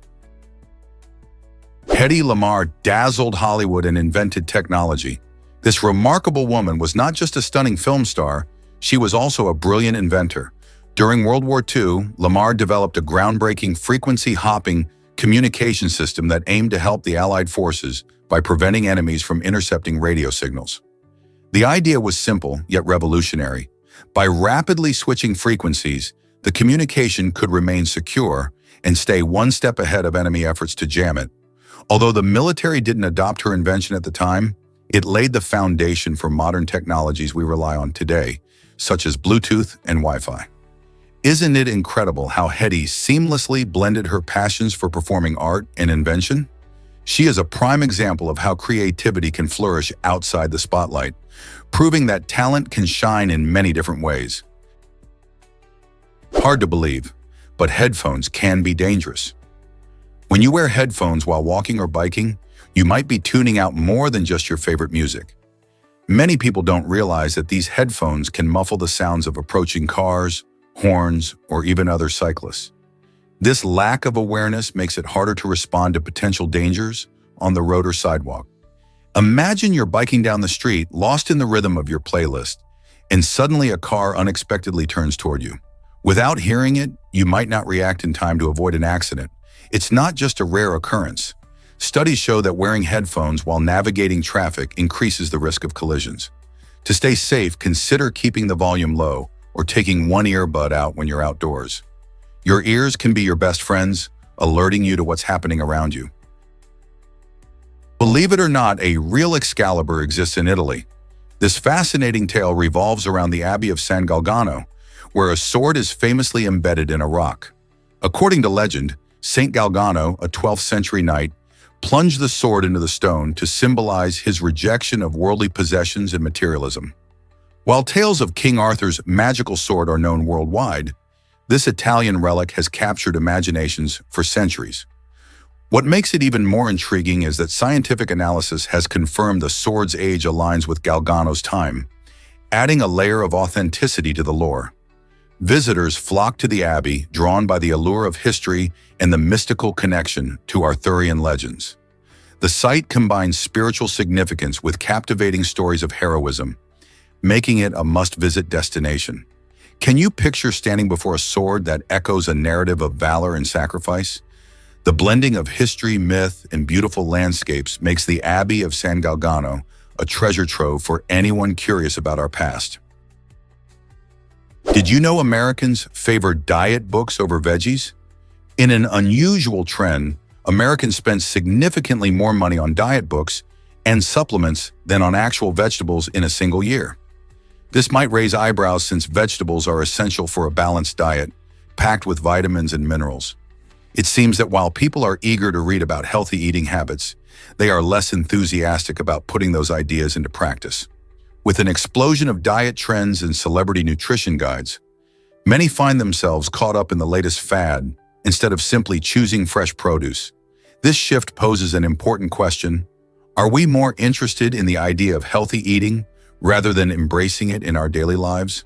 A: Hedy Lamarr dazzled Hollywood and invented technology. This remarkable woman was not just a stunning film star, she was also a brilliant inventor. During World War II, Lamarr developed a groundbreaking frequency-hopping communication system that aimed to help the Allied forces by preventing enemies from intercepting radio signals. The idea was simple, yet revolutionary. By rapidly switching frequencies, the communication could remain secure and stay one step ahead of enemy efforts to jam it. Although the military didn't adopt her invention at the time, it laid the foundation for modern technologies we rely on today, such as Bluetooth and Wi-Fi. Isn't it incredible how Hetty seamlessly blended her passions for performing art and invention? She is a prime example of how creativity can flourish outside the spotlight, proving that talent can shine in many different ways. Hard to believe, but headphones can be dangerous. When you wear headphones while walking or biking, you might be tuning out more than just your favorite music. Many people don't realize that these headphones can muffle the sounds of approaching cars, horns, or even other cyclists. This lack of awareness makes it harder to respond to potential dangers on the road or sidewalk. Imagine you're biking down the street, lost in the rhythm of your playlist, and suddenly a car unexpectedly turns toward you. Without hearing it, you might not react in time to avoid an accident. It's not just a rare occurrence. Studies show that wearing headphones while navigating traffic increases the risk of collisions. To stay safe, consider keeping the volume low or taking one earbud out when you're outdoors. Your ears can be your best friends, alerting you to what's happening around you. Believe it or not, a real Excalibur exists in Italy. This fascinating tale revolves around the Abbey of San Galgano, where a sword is famously embedded in a rock. According to legend, Saint Galgano, a 12th century knight, plunged the sword into the stone to symbolize his rejection of worldly possessions and materialism. While tales of King Arthur's magical sword are known worldwide, this Italian relic has captured imaginations for centuries. What makes it even more intriguing is that scientific analysis has confirmed the sword's age aligns with Galgano's time, adding a layer of authenticity to the lore. Visitors flock to the abbey, drawn by the allure of history and the mystical connection to Arthurian legends. The site combines spiritual significance with captivating stories of heroism, making it a must-visit destination. Can you picture standing before a sword that echoes a narrative of valor and sacrifice? The blending of history, myth, and beautiful landscapes makes the Abbey of San Galgano a treasure trove for anyone curious about our past. Did you know Americans favor diet books over veggies? In an unusual trend, Americans spend significantly more money on diet books and supplements than on actual vegetables in a single year. This might raise eyebrows since vegetables are essential for a balanced diet, packed with vitamins and minerals. It seems that while people are eager to read about healthy eating habits, they are less enthusiastic about putting those ideas into practice. With an explosion of diet trends and celebrity nutrition guides, many find themselves caught up in the latest fad instead of simply choosing fresh produce. This shift poses an important question. Are we more interested in the idea of healthy eating rather than embracing it in our daily lives?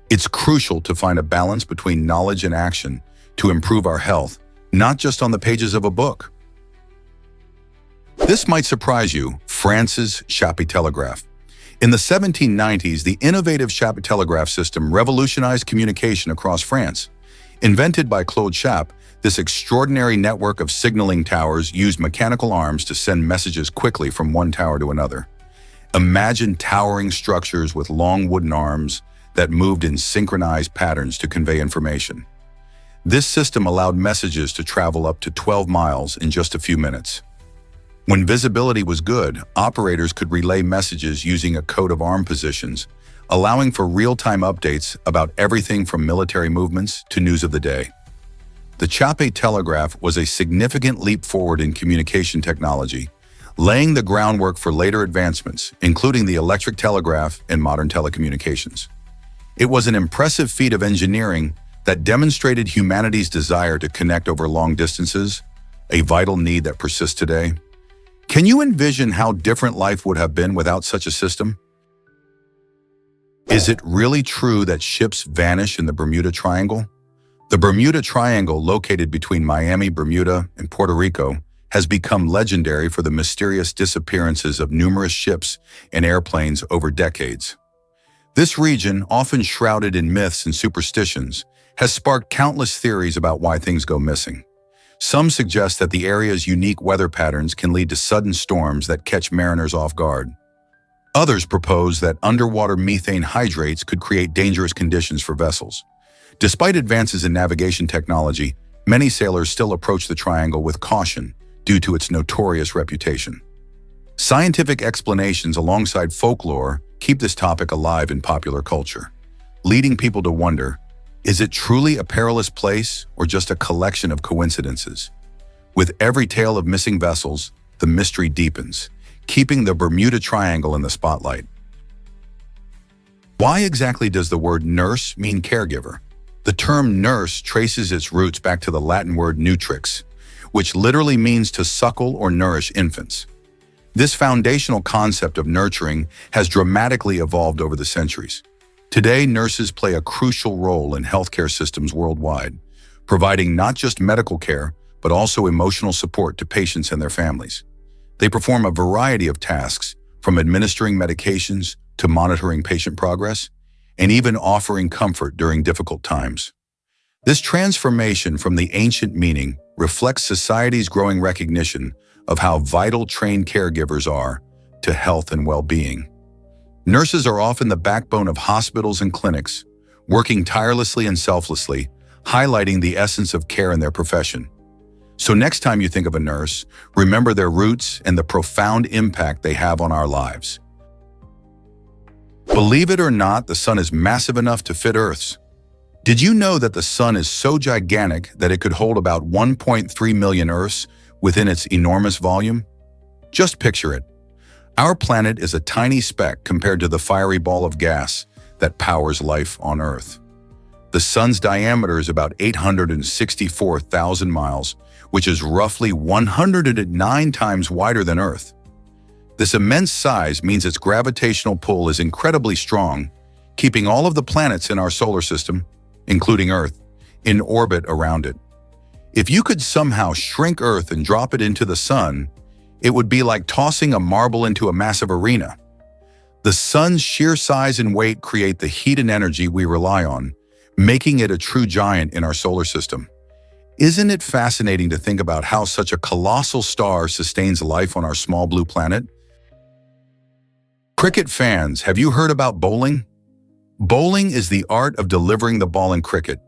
A: It's crucial to find a balance between knowledge and action to improve our health, not just on the pages of a book. This might surprise you, France's Chappie telegraph. In the 1790s, the innovative Chappie telegraph system revolutionized communication across France. Invented by Claude Chappe, this extraordinary network of signaling towers used mechanical arms to send messages quickly from one tower to another. Imagine towering structures with long wooden arms that moved in synchronized patterns to convey information. This system allowed messages to travel up to 12 miles in just a few minutes. When visibility was good, operators could relay messages using a code of arm positions, allowing for real-time updates about everything from military movements to news of the day. The Chappie telegraph was a significant leap forward in communication technology, laying the groundwork for later advancements, including the electric telegraph and modern telecommunications. It was an impressive feat of engineering that demonstrated humanity's desire to connect over long distances, a vital need that persists today. Can you envision how different life would have been without such a system? Is it really true that ships vanish in the Bermuda Triangle? The Bermuda Triangle, located between Miami, Bermuda, and Puerto Rico, has become legendary for the mysterious disappearances of numerous ships and airplanes over decades. This region, often shrouded in myths and superstitions, has sparked countless theories about why things go missing. Some suggest that the area's unique weather patterns can lead to sudden storms that catch mariners off guard. Others propose that underwater methane hydrates could create dangerous conditions for vessels. Despite advances in navigation technology, many sailors still approach the triangle with caution due to its notorious reputation. Scientific explanations alongside folklore keep this topic alive in popular culture, leading people to wonder, is it truly a perilous place or just a collection of coincidences? With every tale of missing vessels, the mystery deepens, keeping the Bermuda Triangle in the spotlight. Why exactly does the word nurse mean caregiver? The term nurse traces its roots back to the Latin word nutrix, which literally means to suckle or nourish infants. This foundational concept of nurturing has dramatically evolved over the centuries. Today, nurses play a crucial role in healthcare systems worldwide, providing not just medical care, but also emotional support to patients and their families. They perform a variety of tasks, from administering medications to monitoring patient progress, and even offering comfort during difficult times. This transformation from the ancient meaning reflects society's growing recognition of how vital trained caregivers are to health and well-being. Nurses are often the backbone of hospitals and clinics, working tirelessly and selflessly, highlighting the essence of care in their profession. So next time you think of a nurse, remember their roots and the profound impact they have on our lives. Believe it or not, the sun is massive enough to fit Earth's. Did you know that the sun is so gigantic that it could hold about 1.3 million Earths within its enormous volume? Just picture it. Our planet is a tiny speck compared to the fiery ball of gas that powers life on Earth. The sun's diameter is about 864,000 miles, which is roughly 109 times wider than Earth. This immense size means its gravitational pull is incredibly strong, keeping all of the planets in our solar system, including Earth, in orbit around it. If you could somehow shrink Earth and drop it into the sun, it would be like tossing a marble into a massive arena. The sun's sheer size and weight create the heat and energy we rely on, making it a true giant in our solar system. Isn't it fascinating to think about how such a colossal star sustains life on our small blue planet? Cricket fans, have you heard about bowling? Bowling is the art of delivering the ball in cricket,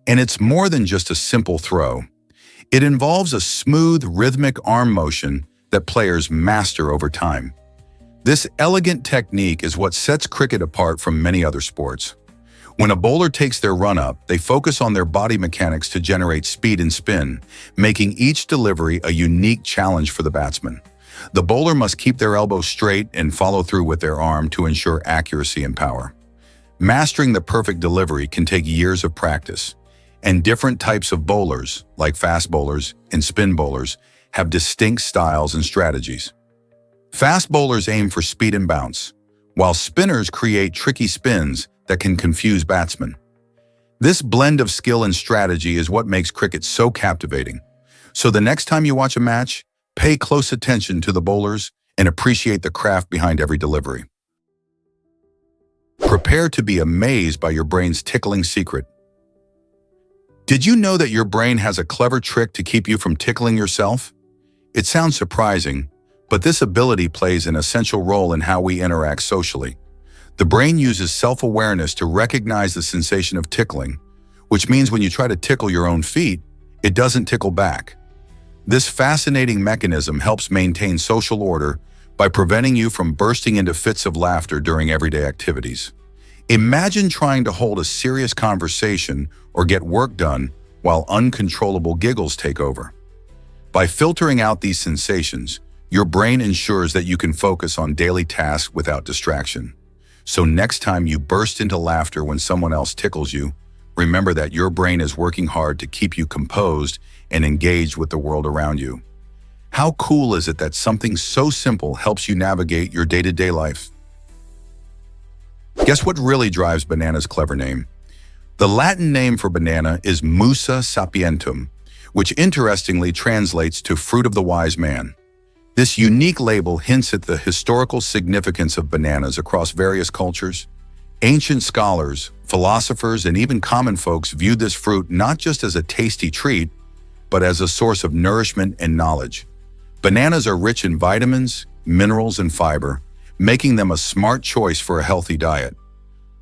A: and it's more than just a simple throw. It involves a smooth, rhythmic arm motion that players master over time. This elegant technique is what sets cricket apart from many other sports. When a bowler takes their run-up, they focus on their body mechanics to generate speed and spin, making each delivery a unique challenge for the batsman. The bowler must keep their elbow straight and follow through with their arm to ensure accuracy and power. Mastering the perfect delivery can take years of practice, and different types of bowlers, like fast bowlers and spin bowlers, have distinct styles and strategies. Fast bowlers aim for speed and bounce, while spinners create tricky spins that can confuse batsmen. This blend of skill and strategy is what makes cricket so captivating. So the next time you watch a match, pay close attention to the bowlers and appreciate the craft behind every delivery. Prepare to be amazed by your brain's tickling secret. Did you know that your brain has a clever trick to keep you from tickling yourself? It sounds surprising, but this ability plays an essential role in how we interact socially. The brain uses self-awareness to recognize the sensation of tickling, which means when you try to tickle your own feet, it doesn't tickle back. This fascinating mechanism helps maintain social order by preventing you from bursting into fits of laughter during everyday activities. Imagine trying to hold a serious conversation or get work done while uncontrollable giggles take over. By filtering out these sensations, your brain ensures that you can focus on daily tasks without distraction. So next time you burst into laughter when someone else tickles you, remember that your brain is working hard to keep you composed and engaged with the world around you. How cool is it that something so simple helps you navigate your day-to-day life? Guess what really drives banana's clever name? The Latin name for banana is Musa sapientum, which interestingly translates to fruit of the wise man. This unique label hints at the historical significance of bananas across various cultures. Ancient scholars, philosophers, and even common folks viewed this fruit not just as a tasty treat, but as a source of nourishment and knowledge. Bananas are rich in vitamins, minerals, and fiber, making them a smart choice for a healthy diet.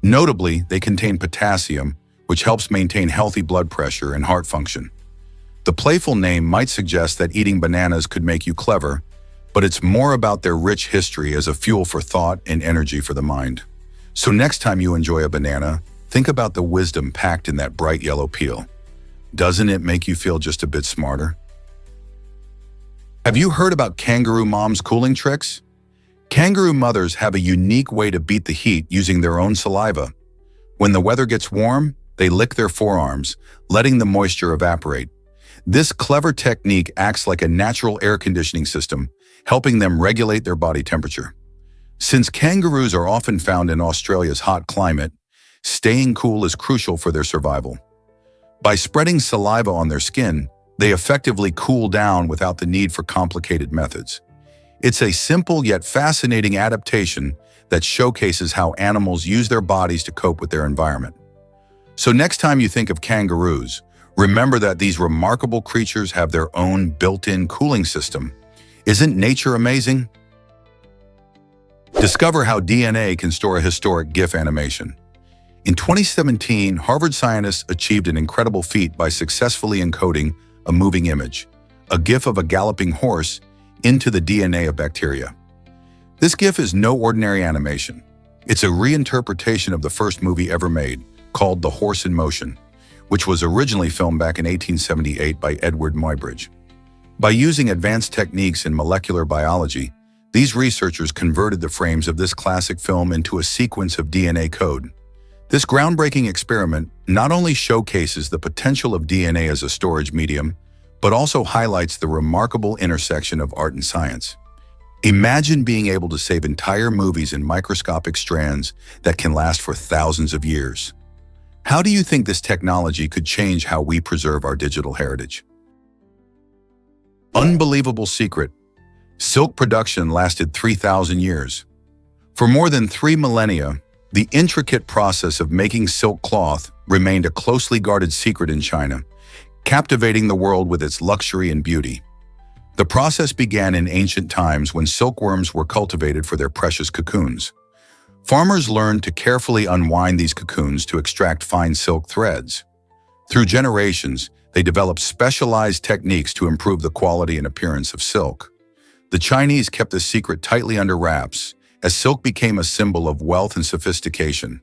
A: Notably, they contain potassium, which helps maintain healthy blood pressure and heart function. The playful name might suggest that eating bananas could make you clever, but it's more about their rich history as a fuel for thought and energy for the mind. So next time you enjoy a banana, think about the wisdom packed in that bright yellow peel. Doesn't it make you feel just a bit smarter? Have you heard about kangaroo moms' cooling tricks? Kangaroo mothers have a unique way to beat the heat using their own saliva. When the weather gets warm, they lick their forearms, letting the moisture evaporate. This clever technique acts like a natural air conditioning system, helping them regulate their body temperature. Since kangaroos are often found in Australia's hot climate, staying cool is crucial for their survival. By spreading saliva on their skin, they effectively cool down without the need for complicated methods. It's a simple yet fascinating adaptation that showcases how animals use their bodies to cope with their environment. So next time you think of kangaroos, remember that these remarkable creatures have their own built-in cooling system. Isn't nature amazing? Discover how DNA can store a historic GIF animation. In 2017, Harvard scientists achieved an incredible feat by successfully encoding a moving image, a GIF of a galloping horse, into the DNA of bacteria. This GIF is no ordinary animation. It's a reinterpretation of the first movie ever made, called The Horse in Motion, which was originally filmed back in 1878 by Edward Muybridge. By using advanced techniques in molecular biology, these researchers converted the frames of this classic film into a sequence of DNA code. This groundbreaking experiment not only showcases the potential of DNA as a storage medium, but also highlights the remarkable intersection of art and science. Imagine being able to save entire movies in microscopic strands that can last for thousands of years. How do you think this technology could change how we preserve our digital heritage? Unbelievable secret. Silk production lasted 3,000 years. For more than 3 millennia, the intricate process of making silk cloth remained a closely guarded secret in China, captivating the world with its luxury and beauty. The process began in ancient times when silkworms were cultivated for their precious cocoons. Farmers learned to carefully unwind these cocoons to extract fine silk threads. Through generations, they developed specialized techniques to improve the quality and appearance of silk. The Chinese kept this secret tightly under wraps, as silk became a symbol of wealth and sophistication.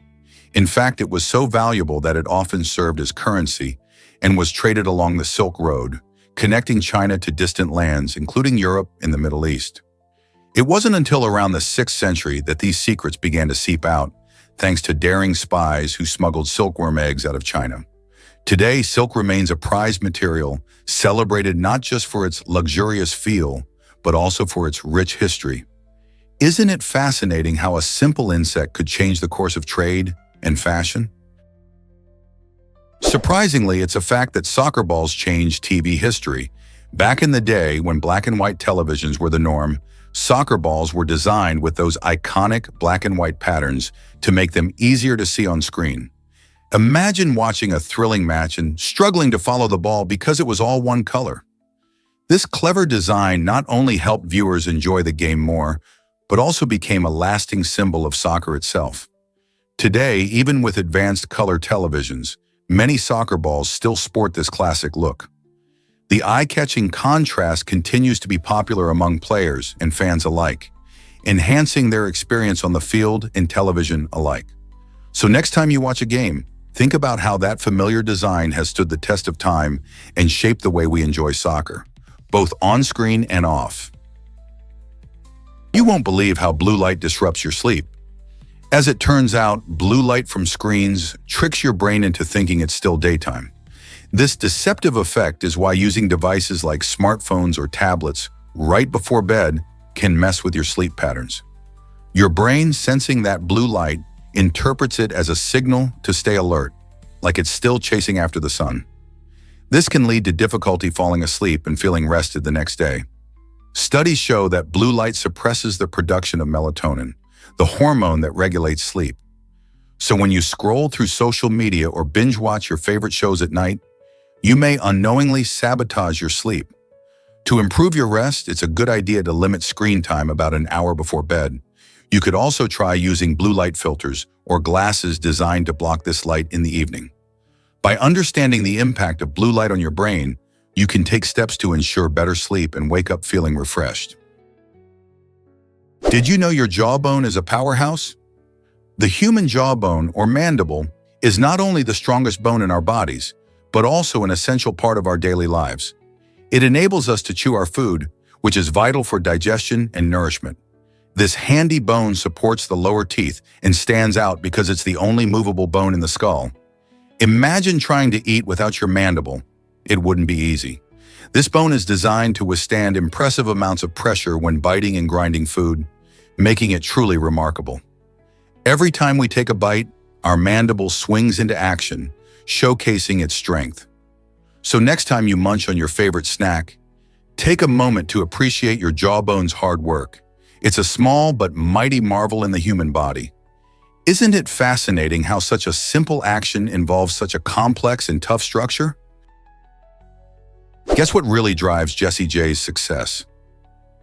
A: In fact, it was so valuable that it often served as currency and was traded along the Silk Road, connecting China to distant lands, including Europe and the Middle East. It wasn't until around the 6th century that these secrets began to seep out, thanks to daring spies who smuggled silkworm eggs out of China. Today, silk remains a prized material, celebrated not just for its luxurious feel, but also for its rich history. Isn't it fascinating how a simple insect could change the course of trade and fashion? Surprisingly, it's a fact that soccer balls changed TV history. Back in the day, when black and white televisions were the norm, soccer balls were designed with those iconic black and white patterns to make them easier to see on screen. Imagine watching a thrilling match and struggling to follow the ball because it was all one color. This clever design not only helped viewers enjoy the game more, but also became a lasting symbol of soccer itself. Today, even with advanced color televisions, many soccer balls still sport this classic look. The eye-catching contrast continues to be popular among players and fans alike, enhancing their experience on the field and television alike. So next time you watch a game, think about how that familiar design has stood the test of time and shaped the way we enjoy soccer, both on-screen and off. You won't believe how blue light disrupts your sleep. As it turns out, blue light from screens tricks your brain into thinking it's still daytime. This deceptive effect is why using devices like smartphones or tablets right before bed can mess with your sleep patterns. Your brain, sensing that blue light, interprets it as a signal to stay alert, like it's still chasing after the sun. This can lead to difficulty falling asleep and feeling rested the next day. Studies show that blue light suppresses the production of melatonin, the hormone that regulates sleep. So when you scroll through social media or binge watch your favorite shows at night, you may unknowingly sabotage your sleep. To improve your rest, it's a good idea to limit screen time about an hour before bed. You could also try using blue light filters or glasses designed to block this light in the evening. By understanding the impact of blue light on your brain, you can take steps to ensure better sleep and wake up feeling refreshed. Did you know your jawbone is a powerhouse? The human jawbone, or mandible, is not only the strongest bone in our bodies, but also an essential part of our daily lives. It enables us to chew our food, which is vital for digestion and nourishment. This handy bone supports the lower teeth and stands out because it's the only movable bone in the skull. Imagine trying to eat without your mandible. It wouldn't be easy. This bone is designed to withstand impressive amounts of pressure when biting and grinding food, making it truly remarkable. Every time we take a bite, our mandible swings into action, showcasing its strength. So next time you munch on your favorite snack, take a moment to appreciate your jawbone's hard work. It's a small but mighty marvel in the human body. Isn't it fascinating how such a simple action involves such a complex and tough structure? Guess what really drives Jessie J's success?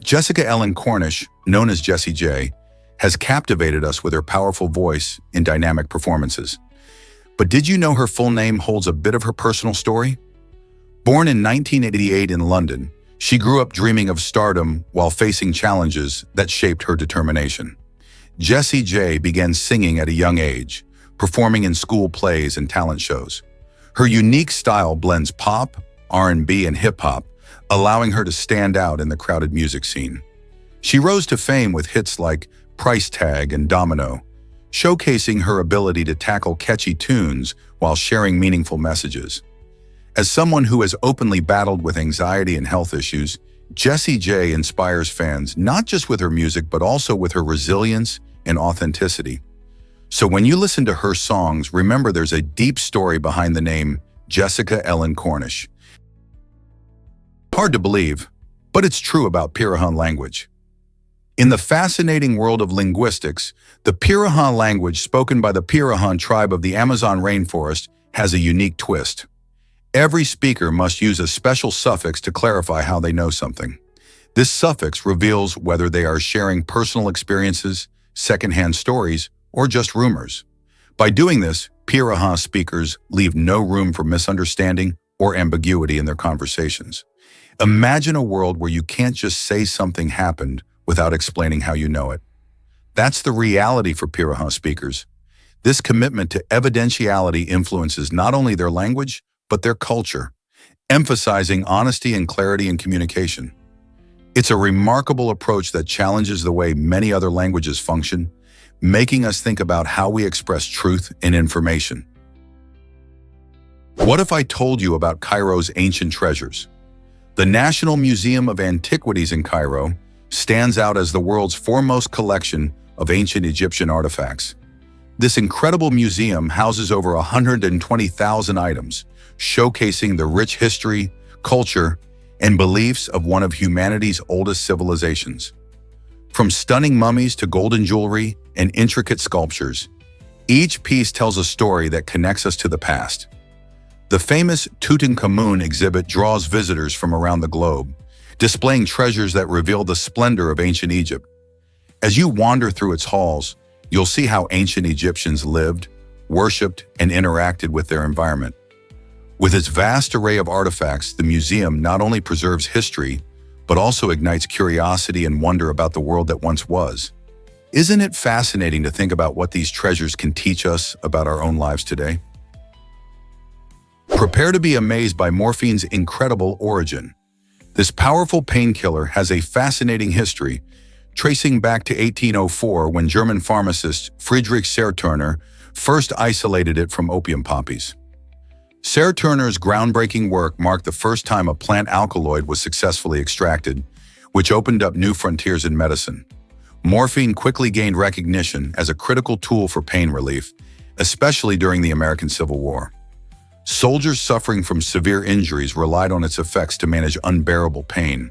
A: Jessica Ellen Cornish, known as Jessie J, has captivated us with her powerful voice and dynamic performances. But did you know her full name holds a bit of her personal story? Born in 1988 in London, she grew up dreaming of stardom while facing challenges that shaped her determination. Jessie J began singing at a young age, performing in school plays and talent shows. Her unique style blends pop, R&B, and hip-hop, allowing her to stand out in the crowded music scene. She rose to fame with hits like Price Tag and Domino, showcasing her ability to tackle catchy tunes while sharing meaningful messages. As someone who has openly battled with anxiety and health issues, Jessie J inspires fans not just with her music but also with her resilience and authenticity. So when you listen to her songs, remember there's a deep story behind the name Jessica Ellen Cornish. Hard to believe, but it's true about Pirahan language. In the fascinating world of linguistics, the Pirahan language spoken by the Pirahan tribe of the Amazon rainforest has a unique twist. Every speaker must use a special suffix to clarify how they know something. This suffix reveals whether they are sharing personal experiences, secondhand stories, or just rumors. By doing this, Pirahan speakers leave no room for misunderstanding or ambiguity in their conversations. Imagine a world where you can't just say something happened without explaining how you know it. That's the reality for Pirahan speakers. This commitment to evidentiality influences not only their language, but their culture, emphasizing honesty and clarity in communication. It's a remarkable approach that challenges the way many other languages function, making us think about how we express truth and information. What if I told you about Cairo's ancient treasures? The National Museum of Antiquities in Cairo stands out as the world's foremost collection of ancient Egyptian artifacts. This incredible museum houses over 120,000 items, showcasing the rich history, culture, and beliefs of one of humanity's oldest civilizations. From stunning mummies to golden jewelry and intricate sculptures, each piece tells a story that connects us to the past. The famous Tutankhamun exhibit draws visitors from around the globe, displaying treasures that reveal the splendor of ancient Egypt. As you wander through its halls, you'll see how ancient Egyptians lived, worshipped, and interacted with their environment. With its vast array of artifacts, the museum not only preserves history, but also ignites curiosity and wonder about the world that once was. Isn't it fascinating to think about what these treasures can teach us about our own lives today? Prepare to be amazed by morphine's incredible origin. This powerful painkiller has a fascinating history, tracing back to 1804 when German pharmacist Friedrich Serturner first isolated it from opium poppies. Serturner's groundbreaking work marked the first time a plant alkaloid was successfully extracted, which opened up new frontiers in medicine. Morphine quickly gained recognition as a critical tool for pain relief, especially during the American Civil War. Soldiers suffering from severe injuries relied on its effects to manage unbearable pain.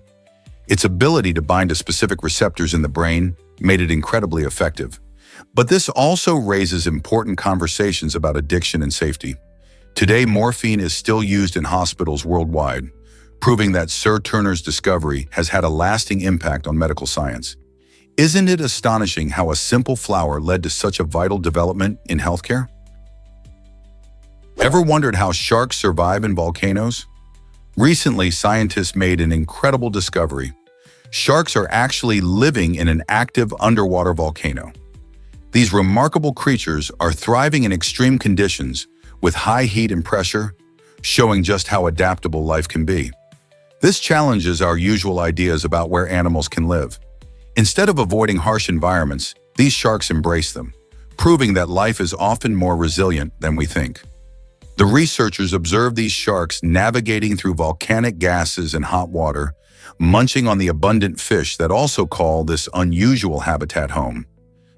A: Its ability to bind to specific receptors in the brain made it incredibly effective. But this also raises important conversations about addiction and safety. Today, morphine is still used in hospitals worldwide, proving that Serturner's discovery has had a lasting impact on medical science. Isn't it astonishing how a simple flower led to such a vital development in healthcare? Ever wondered how sharks survive in volcanoes? Recently, scientists made an incredible discovery. Sharks are actually living in an active underwater volcano. These remarkable creatures are thriving in extreme conditions with high heat and pressure, showing just how adaptable life can be. This challenges our usual ideas about where animals can live. Instead of avoiding harsh environments, these sharks embrace them, proving that life is often more resilient than we think. The researchers observed these sharks navigating through volcanic gases and hot water, munching on the abundant fish that also call this unusual habitat home.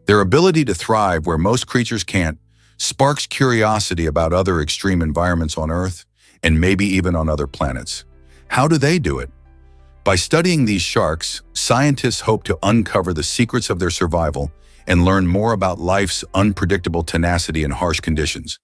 A: Their ability to thrive where most creatures can't sparks curiosity about other extreme environments on Earth and maybe even on other planets. How do they do it? By studying these sharks, scientists hope to uncover the secrets of their survival and learn more about life's unpredictable tenacity in harsh conditions.